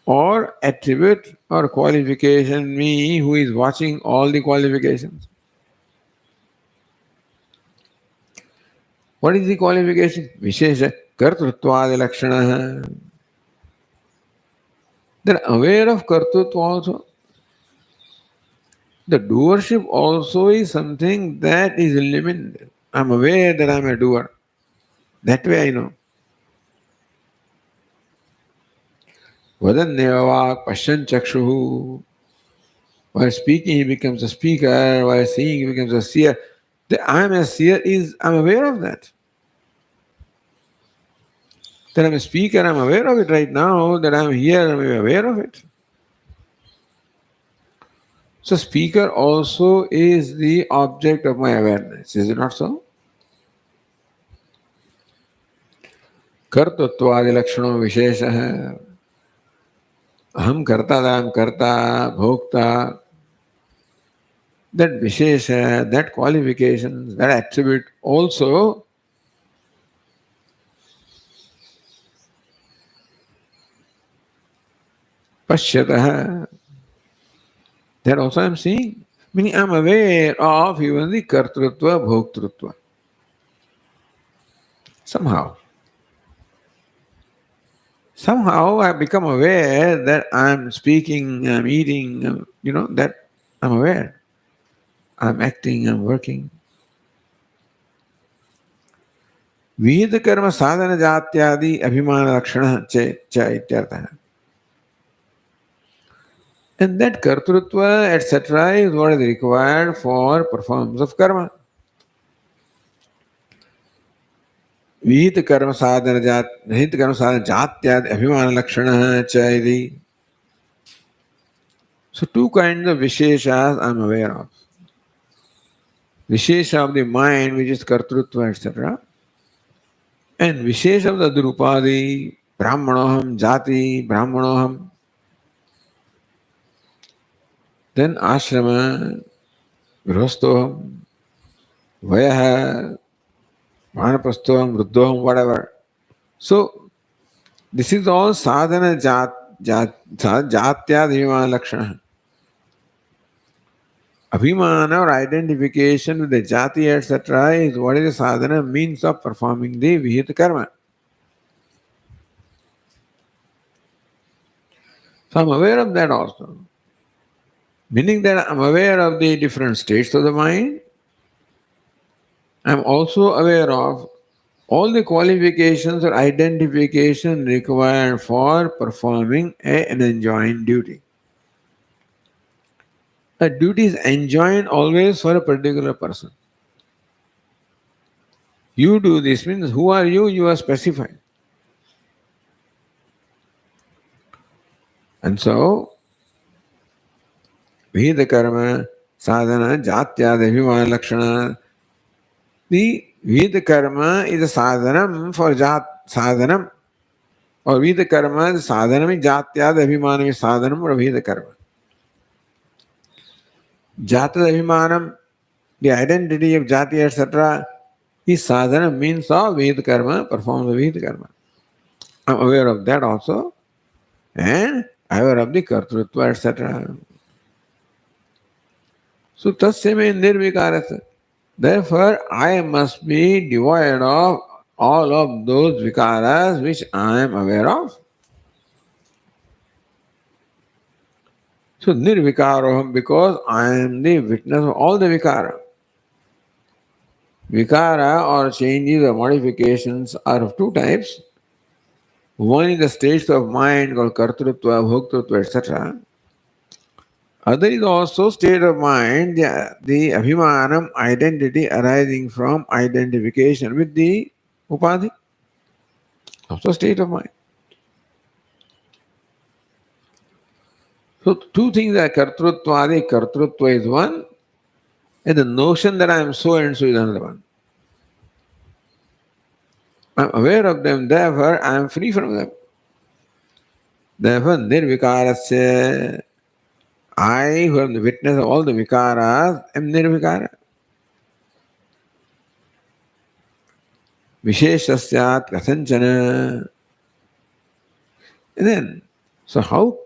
or attribute or qualification, me who is watching all the qualifications? What is the qualification? Vishesha kartruttvadi lakshana. They're aware of kartrutva also. The doership also is something that is limited. I'm aware that I'm a doer. That way I know. Vadanyavak pasyan chakshuhu. While speaking, he becomes a speaker. While seeing, he becomes a seer. The I am a seer is, I'm aware of that. That I'm a speaker, I'm aware of it right now. That I'm here, I'm aware of it. So speaker also is the object of my awareness. Is it not so? कर्तृत्वादि लक्षणों विशेष है. अहम कर्ता, दाम कर्ता, भोक्ता. That vishesha, that qualifications, that attribute also pashyatah. That also I am seeing. Meaning I am aware of even the kartrutva, bhoktrutva. Somehow. Somehow I become aware that I am speaking, I am eating, that I am aware. I am acting, I am working. विहित कर्म साधन जात्यादि अभिमान लक्षण च इत्यर्थः. And that kartrutva, etc., is what is required for performance of karma. विहित कर्म साधन जात्यादि अभिमान लक्षण च इति. So two kinds of visheshas I am aware of. Vishesha of the mind, which is kartrutva, etc. And vishesha of the drupadi, brahmanoham, jati, brahmanoham. Then ashrama, grihasthoham, vayah, vanaprastoham, vruddhoham, whatever. So this is all sadhana jatyad abhimana lakshana. Abhimana or identification with the jati, etc., is what is the sadhana, means of performing the vihita karma. So I'm aware of that also. Meaning that I'm aware of the different states of the mind. I'm also aware of all the qualifications or identification required for performing an enjoined duty. A duty is enjoined always for a particular person. You do this means who are you? You are specified. And so, Vihita karma, sadhana, jatyad, abhimana lakshana. The Vihita karma is a sadhanam for sadhanam. Or Vihita karma, the sadhanam is jatyad, abhimana is sadhanam for Vihita karma. Jatad abhimanam, the identity of jati, etc., is sadhana, means of Vihita karma, performs the Vihita karma. I am aware of that also, and I am aware of the kartrutva, etc. So, tasya me nirvikarasya. Therefore, I must be devoid of all of those vikaras which I am aware of. So, nirvikaroham, because I am the witness of all the vikara. Vikara or changes or modifications are of two types. One is the states of mind called kartrutva, bhoktrutva, etc. Other is also state of mind, the abhimanam, identity arising from identification with the upadhi. Also state of mind. So two things are kartrutva. The kartrutva is one, and the notion that I am so and so is another one. I'm aware of them, therefore I am free from them. Therefore, nirvikarasya, I who am the witness of all the vikaras am nirvikara. Visheshasyat kathanchana. And then, so how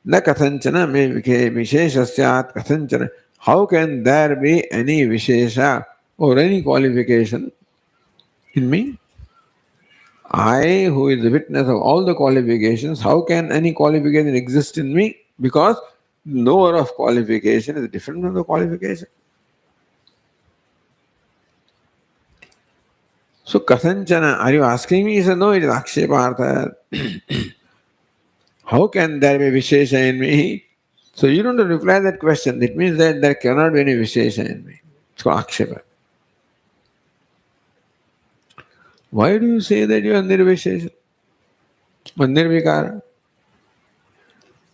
na kathanchana me visheshasyat kathanchana. How can there be any vishesha or any qualification in me? I, who is the witness of all the qualifications, how can any qualification exist in me? Because knower of qualification is different from the qualification. So, Kathanchana, are you asking me? He said, no, it is Akshepartha. How can there be Vishesha in me? So, you don't reply that question. It means that there cannot be any Vishesha in me. It's called Akshepa. Why do you say that you are Nirvishesha or Nirvikara?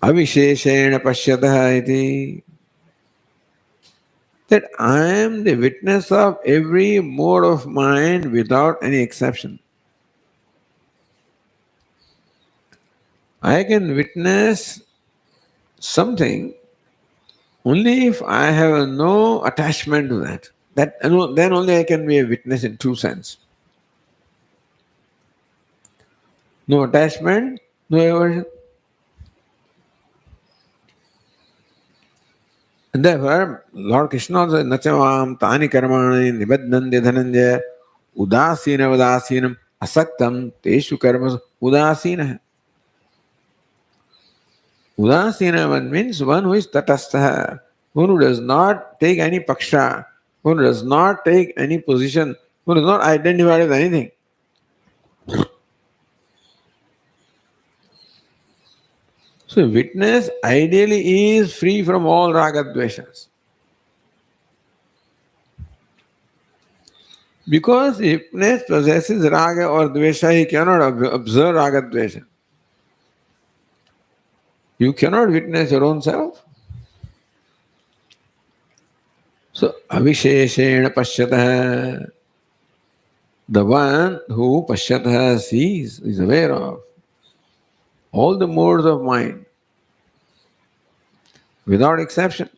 Avisheshena Pashyatah iti. That I am the witness of every mode of mind without any exception. I can witness something only if I have no attachment to that. Then only I can be a witness in true sense. No attachment, no aversion. And therefore, Lord Krishna also said, Nachavam tani karmani nibadnandi dhananjaya udasina vadasinam asaktam teshu karmas udasina. Udasina one means one who is tatastha, one who does not take any paksha, one who does not take any position, one who is not identified with anything. So witness ideally is free from all ragadveshas. Because if witness possesses raga or dvesha, he cannot observe ragadvesha. You cannot witness your own self. So avisheshena pashyatah, the one who pashyatah sees, is aware of all the modes of mind without exception.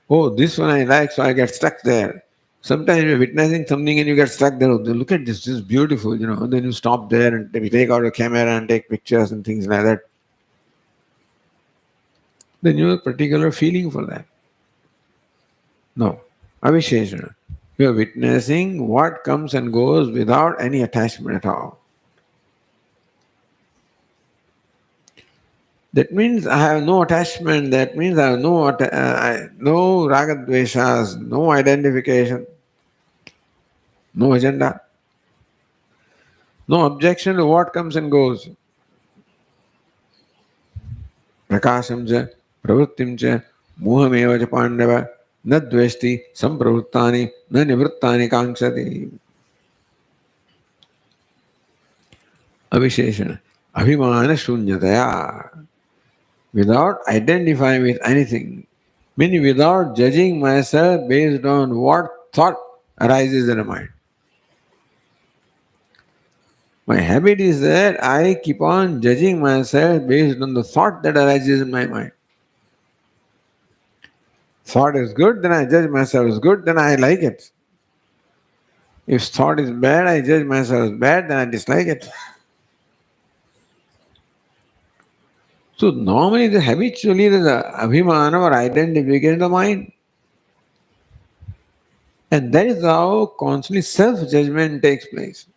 Oh, this one I like, so I get stuck there. Sometimes you're witnessing something and you get stuck there. Oh, look at this is beautiful, And then you stop there and take out a camera and take pictures and things like that. Then you have a particular feeling for that. No. Avisheshana. You are witnessing what comes and goes without any attachment at all. That means I have no attachment. That means I have no ragadveshas, no identification, no agenda, no objection to what comes and goes. Prakasham cha, pravrittim cha, mohameva cha pandava, na dveshti, sampravruttani, na nivruttani kankshati. Avisheshana. Abhimana shunyataya. Without identifying with anything, meaning without judging myself based on what thought arises in the mind. My habit is that I keep on judging myself based on the thought that arises in my mind. Thought is good, then I judge myself as good, then I like it. If thought is bad, I judge myself as bad, then I dislike it. So normally, habitually, there is a abhimana or identification in the mind. And that is how constantly self-judgment takes place.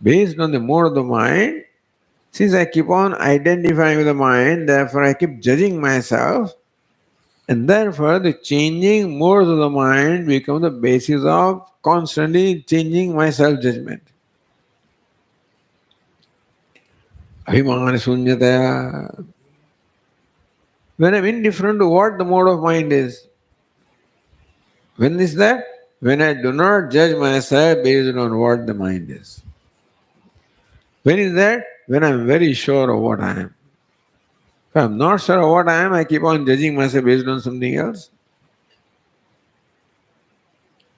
Based on the mode of the mind, since I keep on identifying with the mind, therefore I keep judging myself, and therefore the changing modes of the mind become the basis of constantly changing my self-judgment. Abhimana sunyataya. When I'm indifferent to what the mode of mind is. When is that? When I do not judge myself based on what the mind is. When is that? When I'm very sure of what I am. If I'm not sure of what I am, I keep on judging myself based on something else.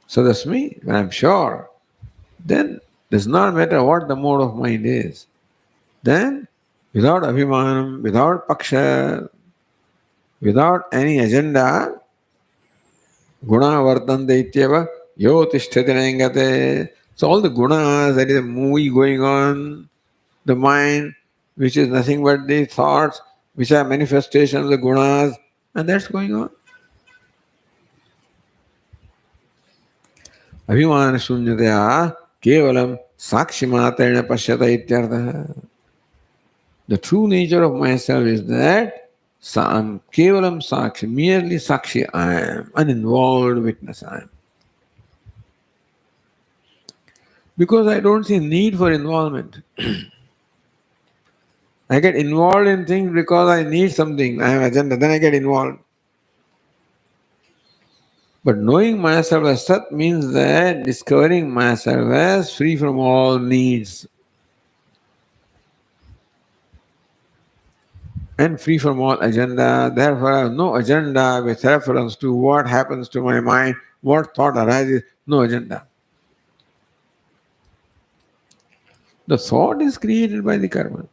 So that's me, when I'm sure. then does not matter what the mode of mind is. Then, without abhimanam, without paksha, without any agenda, guna vartante ityeva yo tishtati nayangate. So all the gunas, that is a movie going on, the mind, which is nothing but the thoughts, which are manifestations of the gunas, and that's going on. Abhimana shunyataya kevalam sakshimatena pashyata ityartha. The true nature of myself is that kevalam sakshi, merely sakshi I am, uninvolved witness I am. Because I don't see need for involvement. I get involved in things because I need something, I have agenda, then I get involved. But knowing myself as Sat means that discovering myself as free from all needs and free from all agenda. Therefore, I have no agenda with reference to what happens to my mind, what thought arises, no agenda. The thought is created by the karma.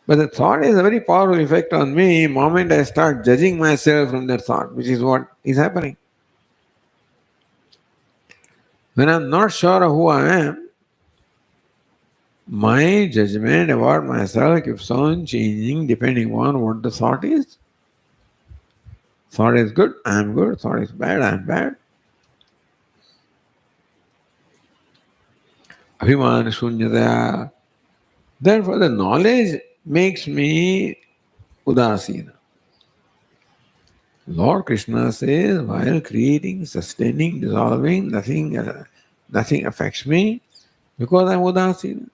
But the thought is a very powerful effect on me the moment I start judging myself from that thought, which is what is happening. When I'm not sure of who I am, my judgment about myself keeps on changing depending on what the thought is. Thought is good, I'm good. Thought is bad, I'm bad. Abhiman shunyataya. Therefore, the knowledge makes me udasina. Lord Krishna says, while creating, sustaining, dissolving, nothing affects me because I'm udasina.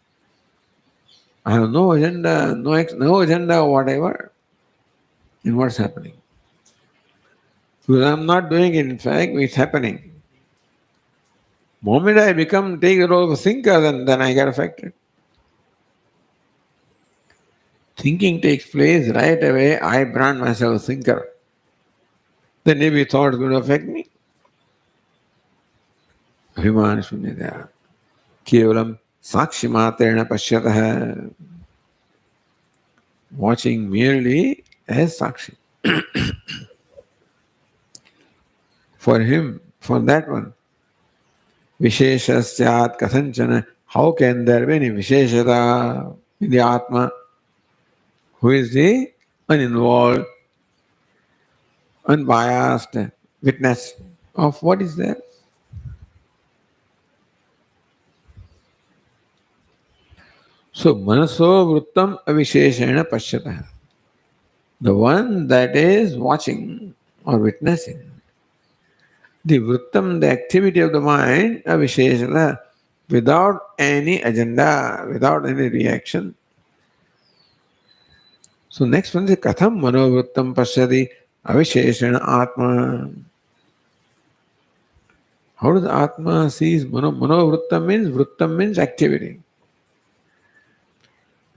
I have no agenda, no agenda, whatever, in what's happening. Because I'm not doing it, in fact, it's happening. Moment I take the role of a thinker, then I get affected. Thinking takes place right away, I brand myself a thinker. Then maybe thoughts going to affect me. Abhiman shunyataya. Kevalam sakshi matrena pashyatah. Watching merely as sakshi. For him, for that one. Visheshasyat kathanchana. How can there be any visheshata in the Atma who is the uninvolved, unbiased witness of what is there? So, manaso vrittam avisheshena pashyatah. The one that is watching or witnessing. The vrittam, the activity of the mind, avisheshana, without any agenda, without any reaction. So next one is katham manovrittam pashyati avisheshana atma. How does atma sees vrittam means activity.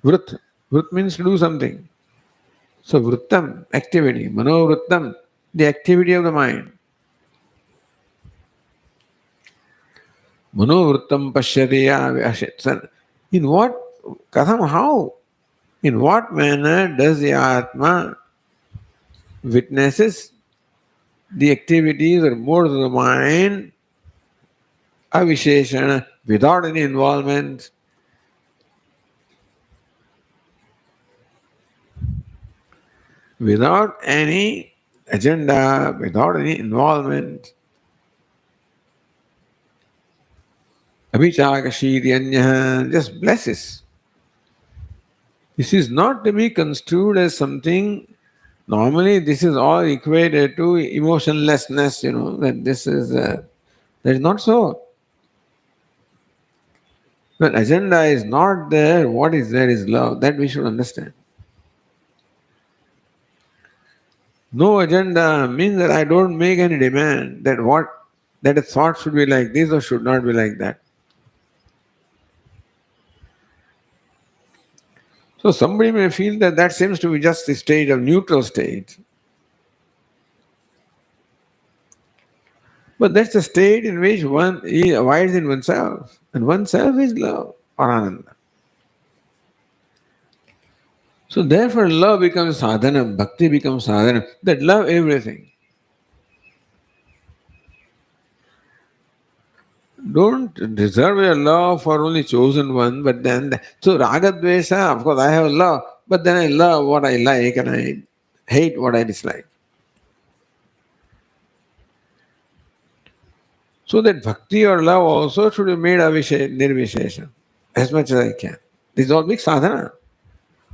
Vrit means to do something. So vrittam, activity, manovrittam, the activity of the mind. Manovrittam pashyati. In what, katham, how? In what manner does the Atma witnesses the activities or modes of the mind, avisheshana, without any involvement? Without any agenda, without any involvement. Abhichakashiti anya, just blesses. This is not to be construed as something. Normally, this is all equated to emotionlessness, that this is, that is not so. When agenda is not there, what is there is love. That we should understand. No agenda means that I don't make any demand that a thought should be like this or should not be like that. So somebody may feel that seems to be just the state of neutral state. But that's the state in which one abides in oneself. And oneself is love or ananda. So therefore love becomes sadhana, bhakti becomes sadhana. That love everything. Don't reserve your love for only chosen one, but then so raga dvesa, of course I have love, but then I love what I like and I hate what I dislike. So that bhakti or love also should be made nirvishesha as much as I can. This is all big sadhana.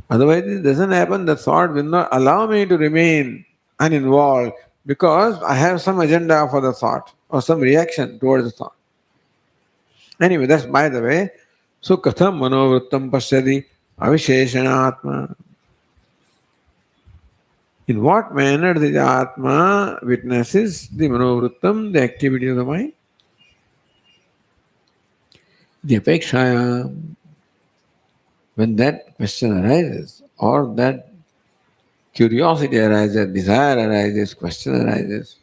Otherwise, it doesn't happen. The thought will not allow me to remain uninvolved because I have some agenda for the thought or some reaction towards the thought. Anyway, that's by the way. So, katham manovrittam pasyati avisheshanatma. In what manner the Atma witnesses the manovrittam, the activity of the mind? The apekshaya, when that question arises or that curiosity arises, desire arises, question arises,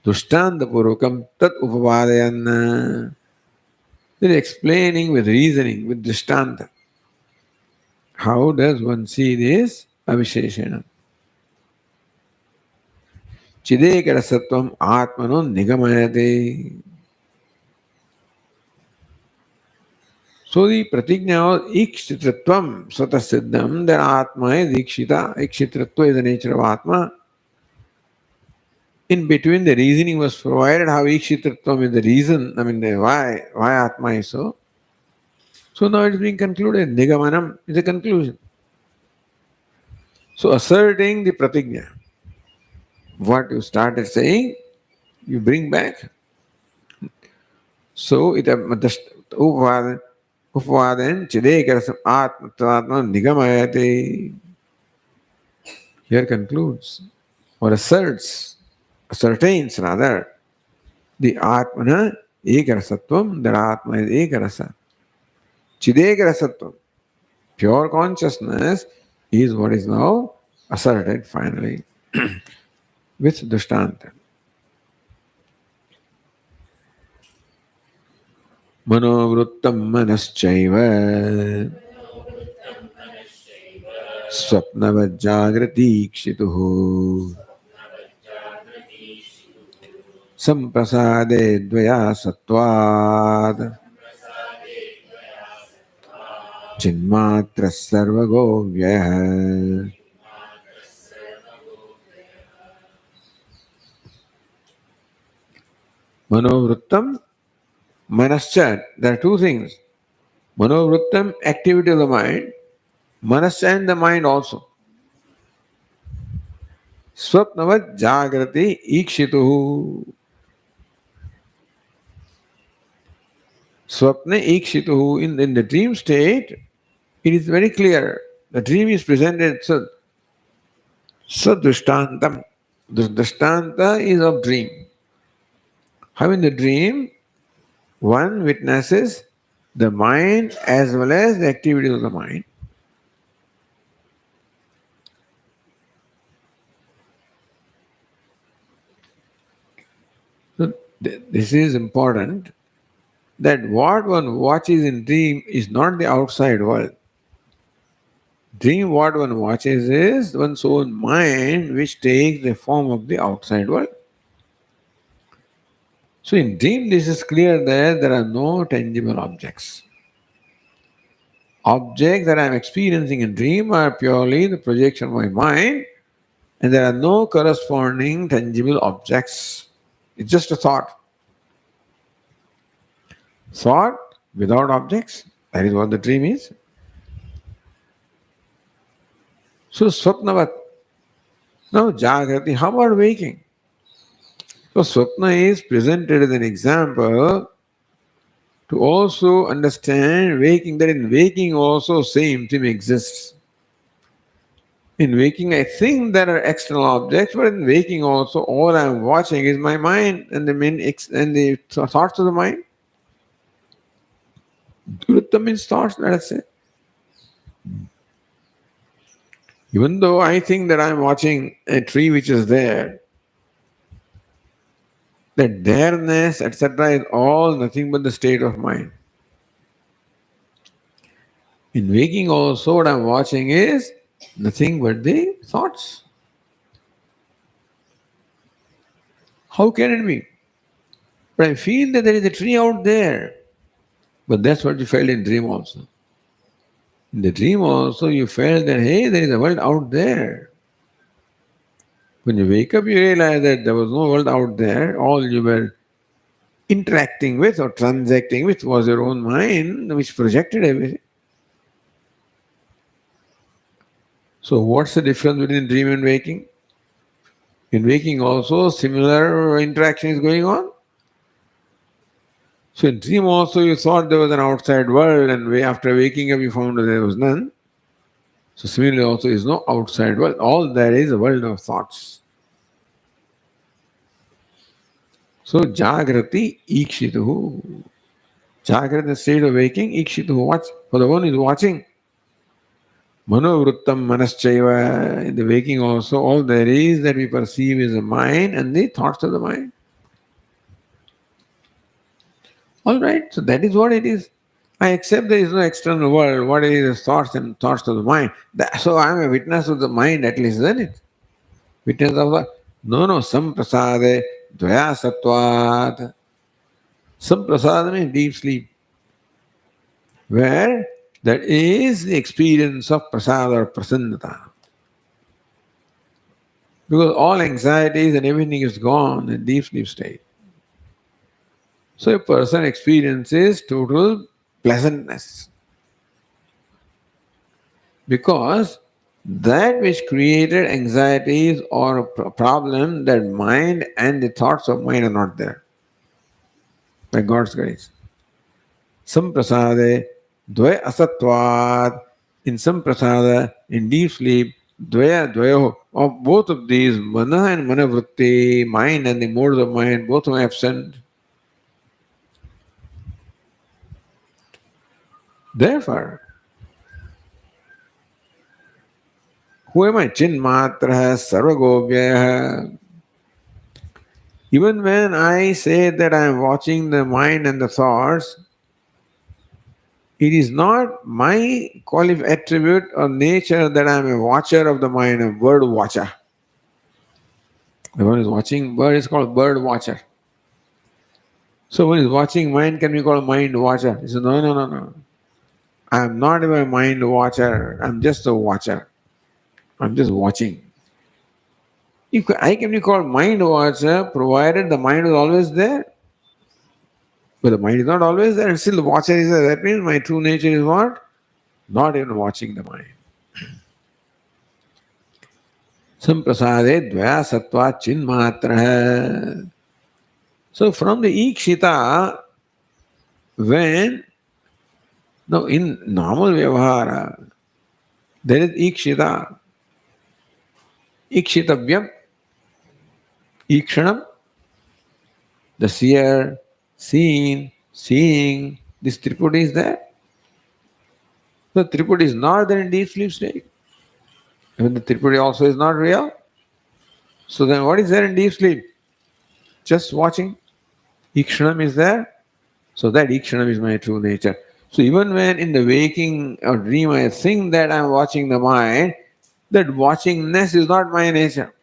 Dushtantapurvakam tat upavadayanna. They're explaining with reasoning, with drishtanta. How does one see this? Avisheshana. Chidekara sattvam atmano nigamayate. So the pratigna of ikshitratvam swatasiddham, that atma is ikshita. Ikshitratva is the nature of atma. In between the reasoning was provided how ikshitratvam is the reason, I mean the why atma is so. So now it's being concluded. Nigamanam is a conclusion. So asserting the pratigna, what you started saying, you bring back. So it upadan chidekarasam atma nigamayate. Here concludes or ascertains rather the atmana ekarasatvam, that atma is ekarasa. Chidekarasatvam, pure consciousness is what is now asserted finally with drishtanta. मनोवृत्तं मनश्चैव स्वप्नवज्जागृतीक्षितुः सम्प्रसादे द्वया सत्त्वात् चिन्मात्रः सर्वगो व्ययः. Manovrittam, manascha, there are two things. Manovrittam, activity of the mind, manascha and the mind also. Swapnavat jagrati ikshituhu. Swapne ikshituhu, in the dream state, it is very clear. The dream is presented, so drishthantam. The drishtanta is of dream. How in the dream, one witnesses the mind as well as the activity of the mind. So this is important, that what one watches in dream is not the outside world. Dream, what one watches is one's own mind, which takes the form of the outside world. So in dream, this is clear that there are no tangible objects. Objects that I am experiencing in dream are purely the projection of my mind, and there are no corresponding tangible objects. It's just a thought. Thought without objects, that is what the dream is. So Swapnavat. Now Jagrati, how about waking? So Swapna is presented as an example to also understand waking, that in waking also same thing exists. In waking, I think there are external objects, but in waking also, all I am watching is my mind and the thoughts of the mind. Vritta means thoughts, let us say. Even though I think that I am watching a tree which is there, That dareness, etc., is all nothing but the state of mind. In waking also, what I'm watching is nothing but the thoughts. How can it be? But I feel that there is a tree out there. But that's what you felt in dream also. In the dream also, you felt that, hey, there is a world out there. When you wake up, you realize that there was no world out there. All you were interacting with or transacting with was your own mind, which projected everything. So, what's the difference between dream and waking? In waking, also, similar interaction is going on. So, in dream, also, you thought there was an outside world, and after waking up, you found that there was none. So, similarly, also, is no outside world. All there is a world of thoughts. So, Jagrati Ikshituhu. Jagrati, state of waking, Ikshituhu. Watch. For the one who is watching. Manovrittam Manaschaiva. In the waking also, all there is that we perceive is the mind and the thoughts of the mind. All right, so that is what it is. I accept there is no external world. What is thoughts and thoughts of the mind? So I am a witness of the mind at least, isn't it? Witness of the no samprasade dvaya sattvat. Samprasada means deep sleep, where that is the experience of prasada or prasannata. Because all anxieties and everything is gone in deep sleep state. So a person experiences total pleasantness. Because that which created anxieties or a problem, that mind and the thoughts of mind are not there by God's grace. Samprasade dvaya asatvat. In samprasada, in deep sleep, dvaya dvayo, of both of these, mana and manavritti, mind and the modes of mind, both are absent. Therefore, who am I? Chinmatra sarvagobhyah. Even when I say that I am watching the mind and the thoughts, it is not my attribute or nature that I am a watcher of the mind, a bird watcher. The one who is watching bird is called bird watcher. So when he is watching mind, can be called mind watcher? He says, no. I am not even a mind watcher. I'm just a watcher. I'm just watching. I can be called mind watcher provided the mind is always there. But the mind is not always there, and still the watcher is there. That means my true nature is what? Not even watching the mind. Samprasade dvaya sattva chinmatra. So from the ikshita, when now in normal vyavahara, there is ikshita, ikshitavyam, ikshanam, the seer, seeing, this triput is there. The triput is not there in deep sleep state. Even the triput also is not real. So then what is there in deep sleep? Just watching. Ikshanam is there. So that Ikshanam is my true nature. So even when in the waking or dream I think that I'm watching the mind, that watchingness is not my nature.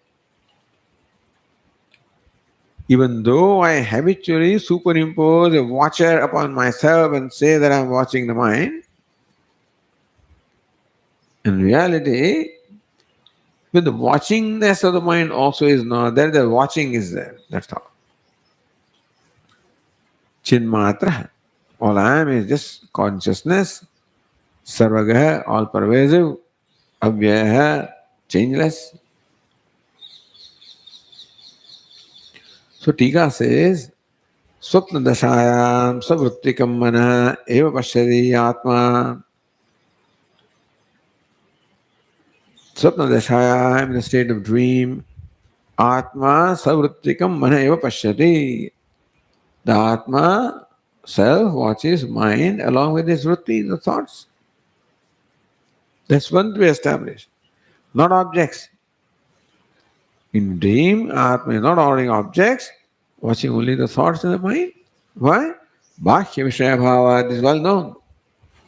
Even though I habitually superimpose a watcher upon myself and say that I'm watching the mind, in reality, when the watchingness of the mind also is not there, the watching is there. That's all. Chinmatra. All I am is just consciousness, sarvagaha, all pervasive, avyaya, changeless. So Tika says, Swapna dashayam savrittikam mana eva pashyati atma. Swapna dashayam, in the state of dream, atma savrittikam mana eva pashyati. The atma, self, watches mind along with his vritti, the thoughts. That's one to be established, not objects. In dream, atma is not ordering objects, watching only the thoughts in the mind. Why? Bhakya Vishaya Bhava, this is well known.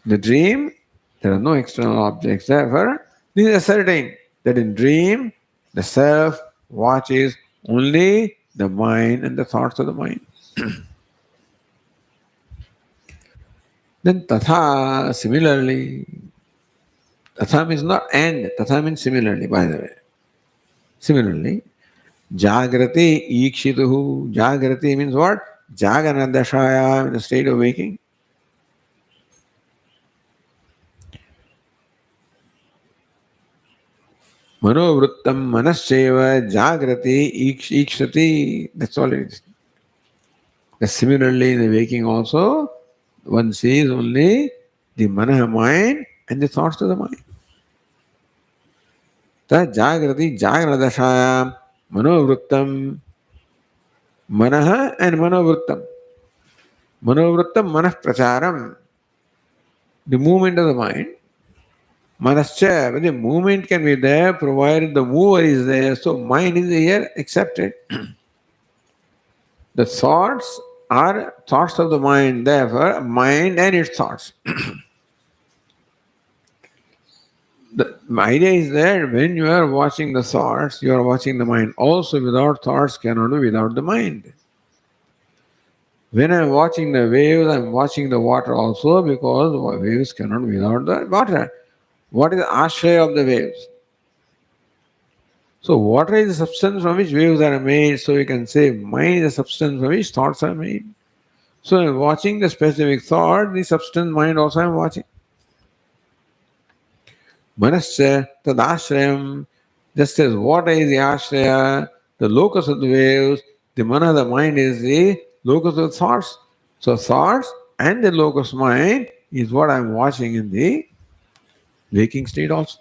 The dream, there are no external objects. Therefore, this is asserting that in dream, the self watches only the mind and the thoughts of the mind. Then tatha, similarly, tatha means not and, tatha means similarly, by the way. Similarly, jagrati ikshituhu. Jagrati means what? Jagana dashaya, in the state of waking. Manovrittam manascheva jagrati ikshati. That's all it is. Similarly, in the waking also, one sees only the manaha mind and the thoughts of the mind. Tad jagrati jagradashayam manovrittam manaha and manovrittam. Manovrittam manah pracharam, the movement of the mind. Manascha, the movement can be there provided the mover is there, so mind is here accepted. The thoughts are thoughts of the mind, therefore, mind and its thoughts. The idea is that when you are watching the thoughts, you are watching the mind. Also, without thoughts cannot be without the mind. When I'm watching the waves, I'm watching the water also because waves cannot be without the water. What is the ashraya of the waves? So, water is the substance from which waves are made. So, you can say mind is the substance from which thoughts are made. So, I'm watching the specific thought, the substance mind also I'm watching. Manasya tadashrayam, just as water is the ashraya, the locus of the waves, the mana, the mind is the locus of thoughts. So thoughts and the locus mind is what I'm watching in the waking state also.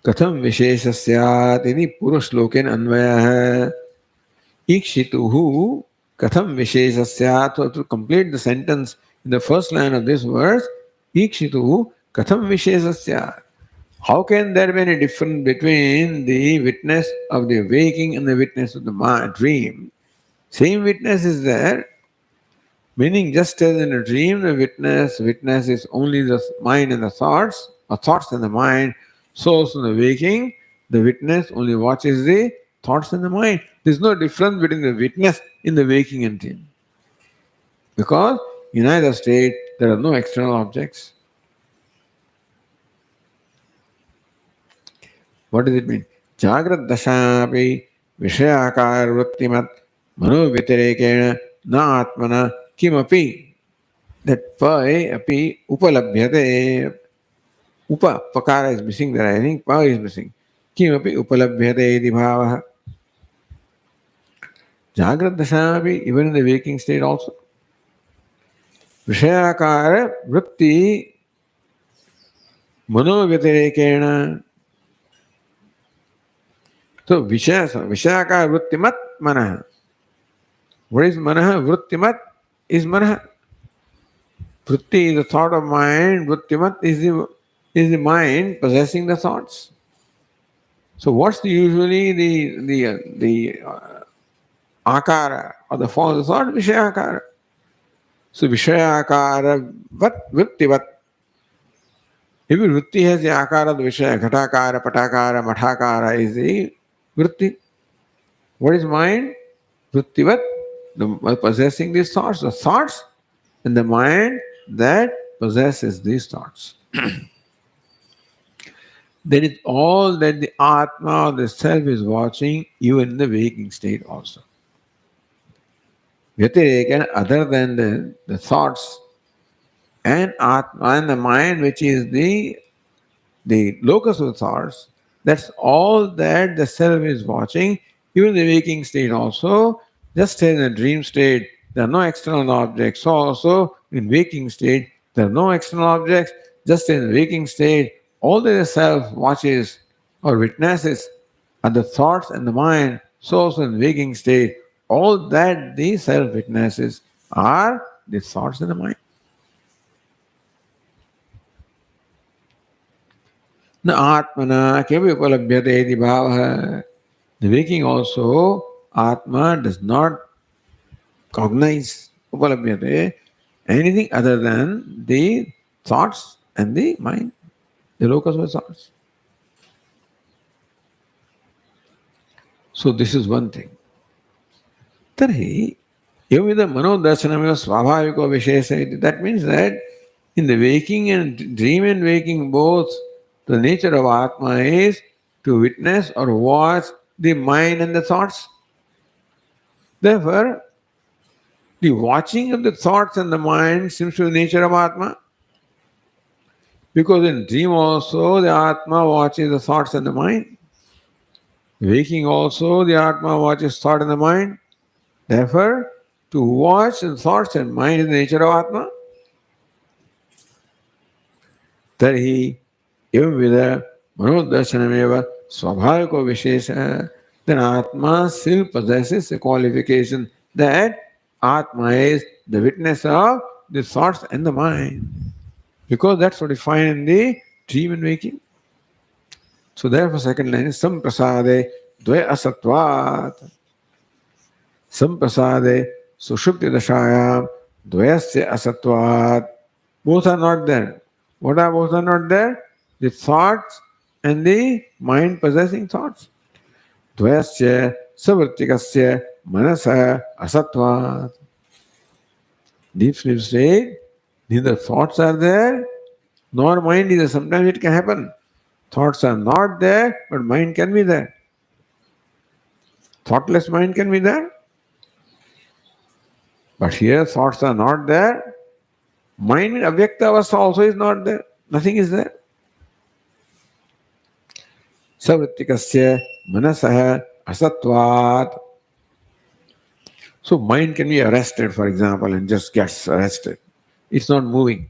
Katham vishesha syat iti purashloken anvaya ikshituhu katham vishesha syat. So to complete the sentence in the first line of this verse, ikshituhu katham vishesha syat. How can there be any difference between the witness of the waking and the witness of the dream? Same witness is there, meaning just as in a dream, the witness is only the mind and the thoughts, or thoughts and the mind. So also in the waking, the witness only watches the thoughts and the mind. There's no difference between the witness in the waking and dream. Because in either state, there are no external objects. What does it mean? Jagrat dashapi vishayakar vrittimat mano vitirekena na atmana kimapi. That pai api upalabhyate. Upa, pakara is missing there, I think. Pa is missing. Kimapi upalabhyate iti bhavaha. Jagrat dashapi, even in the waking state also. Vishayakara vritti mano vitirekena. So Vishaka Vrittimat Manaha. What is Manaha? Vrittimat is Manaha. Vritti is the thought of mind, Vrittimat is the mind possessing the thoughts. So what's usually the akara or the form of the thought? Vishayakara. So Vishayakara Vrittivat. If Vritti has the akara of the Vishaya, Ghatakara, Patakara, Mathakara is the Vritti. What is mind? Vrittivat, possessing these thoughts, the thoughts and the mind that possesses these thoughts. That is all that the Atma, the self, is watching, even in the waking state also. Vyatirekan, other than the thoughts and Atma and the mind, which is the locus of thoughts, that's all that the self is watching, even in the waking state also. Just as in a dream state, there are no external objects. So also in waking state, there are no external objects. Just in the waking state, all that the self watches or witnesses are the thoughts and the mind. So also in waking state, all that the self witnesses are the thoughts and the mind. Na atmana kevi upalabhyate iti bhavaha. The waking also, Atma does not cognize upalabhyate anything other than the thoughts and the mind, the locus of thoughts. So this is one thing. Tarhi, एवं मनोदर्शनमेव स्वाभाविको विशेष इति. That means that in the waking and dream and waking both, the nature of Atma is to witness or watch the mind and the thoughts. Therefore, the watching of the thoughts and the mind seems to be the nature of Atma. Because in dream also the Atma watches the thoughts and the mind. Waking also the Atma watches thought and the mind. Therefore, to watch the thoughts and mind is the nature of Atma. Tarhi evam manodarshanameva swabhaviko vishesha. Then Atma still possesses a qualification that Atma is the witness of the thoughts and the mind. Because that's what you find in the dream and waking. So therefore second line is samprasade dvaya asatvat. Samprasade sushupti dashayam dvayasya asatvat. Both are not there. What are both are not there? The thoughts and the mind possessing thoughts. Dvayasya savrittikasya manasa asatvat. Deep sleep state, neither thoughts are there nor mind is there. Sometimes it can happen. Thoughts are not there, but mind can be there. Thoughtless mind can be there. But here thoughts are not there. Mind in avyakta avastha also is not there. Nothing is there. Savrittikasya manasaha asatvat. So mind can be arrested, for example, and just gets arrested. It's not moving.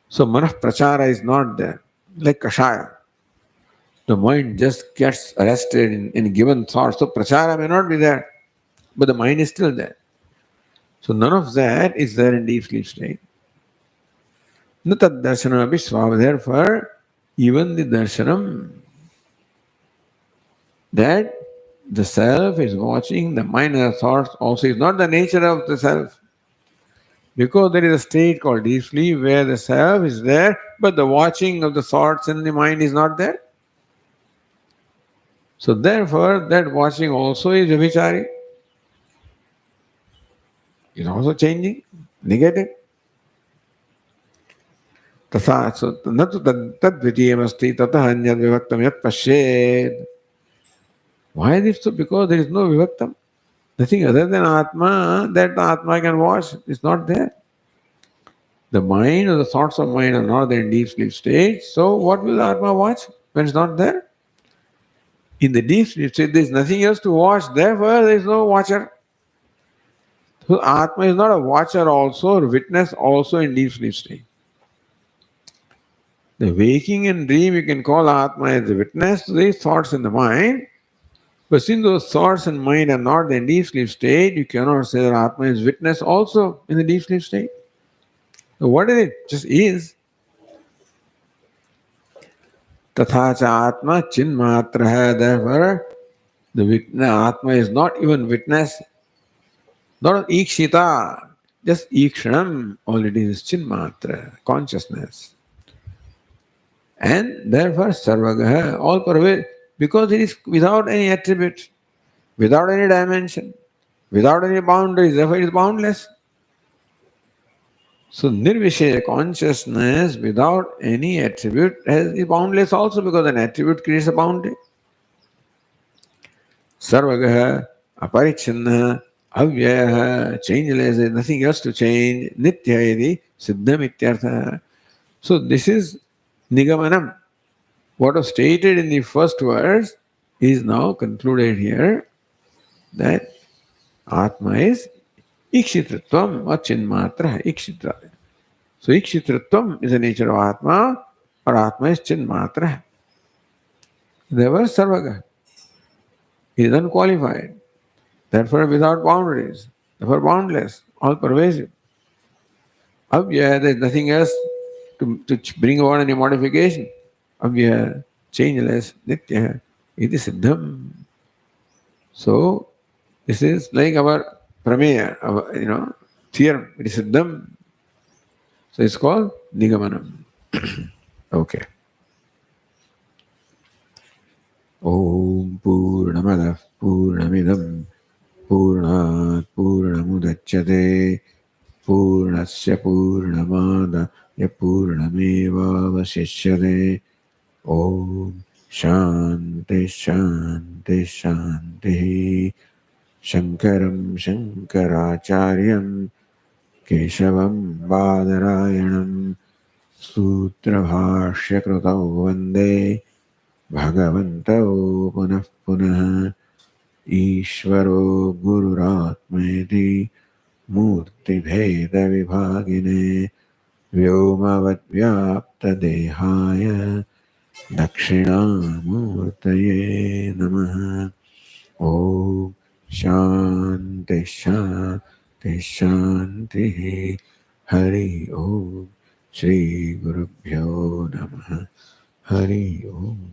So manah prachara is not there. Like kashaya. The mind just gets arrested in a given thought. So prachara may not be there, but the mind is still there. So none of that is there in deep sleep state. Na tad darshanam api swabha. Therefore, even the darshanam that the self is watching the mind and the thoughts also is not the nature of the self. Because there is a state called deep sleep where the self is there, but the watching of the thoughts and the mind is not there. So therefore, that watching also is vichari. Is also changing, negated. तथा न तो तद्वितीयमस्ति ततः अन्यद् विभक्तं यत् पश्येत्. Why is it so? Because there is no vivaktam. Nothing other than Atma that the Atma can watch is not there. The mind or the thoughts of mind are not there in deep sleep state. So what will the Atma watch when it's not there? In the deep sleep state, there is nothing else to watch. Therefore, there is no watcher. So Atma is not a watcher also or witness also in deep sleep state. The waking and dream, you can call Atma as a witness to these thoughts in the mind. But since those thoughts and mind are not in deep sleep state, you cannot say that Atma is witness also in the deep sleep state. So what is it? Just is. Tatha cha Atma chinmatra. Therefore, the witness, Atma is not even witness, not ikshita, just ikshanam. All it is chinmatra, consciousness. And therefore, sarvagaha, all pervasive, because it is without any attribute, without any dimension, without any boundaries, therefore it is boundless. So nirvishaya consciousness without any attribute is boundless also because an attribute creates a boundary. Sarvagaha, aparichinna, avyaya, changeless, there is nothing else to change, nitya iti, siddham ityartha. So this is nigamanam. What was stated in the first verse is now concluded here that Atma is ikshitritvam or chinmatra ikshitra. So ikshitritvam is the nature of Atma or Atma is chinmatra. Therefore sarvaga. He is unqualified. Therefore without boundaries. Therefore boundless, all pervasive. Avyaya, there is nothing else to bring about any modification. Avya, changeless, nitya, iti siddham. So this is like our prameya, our, theorem. It is siddham. So it's called nigamanam. Okay. Om Purnamada Purnamidam Purnat Purnamudachyate Purnasya Purnamada Yapurnameva Vasishyate Om Shanti Shanti Shanti Shankaram Shankaracharyam Keshavam Badarayanam Sutra Kritau Vande Bhagavantau Punah Punah ईश्वरो गुरुरात्मेति मूर्तिभेदविभागिने व्योमवद्व्याप्तदेहाय दक्षिणामूर्तये नमः ॐ शान्ति शान्ति शान्तिः हरि ओम् श्रीगुरुभ्यो नमः हरि ओम्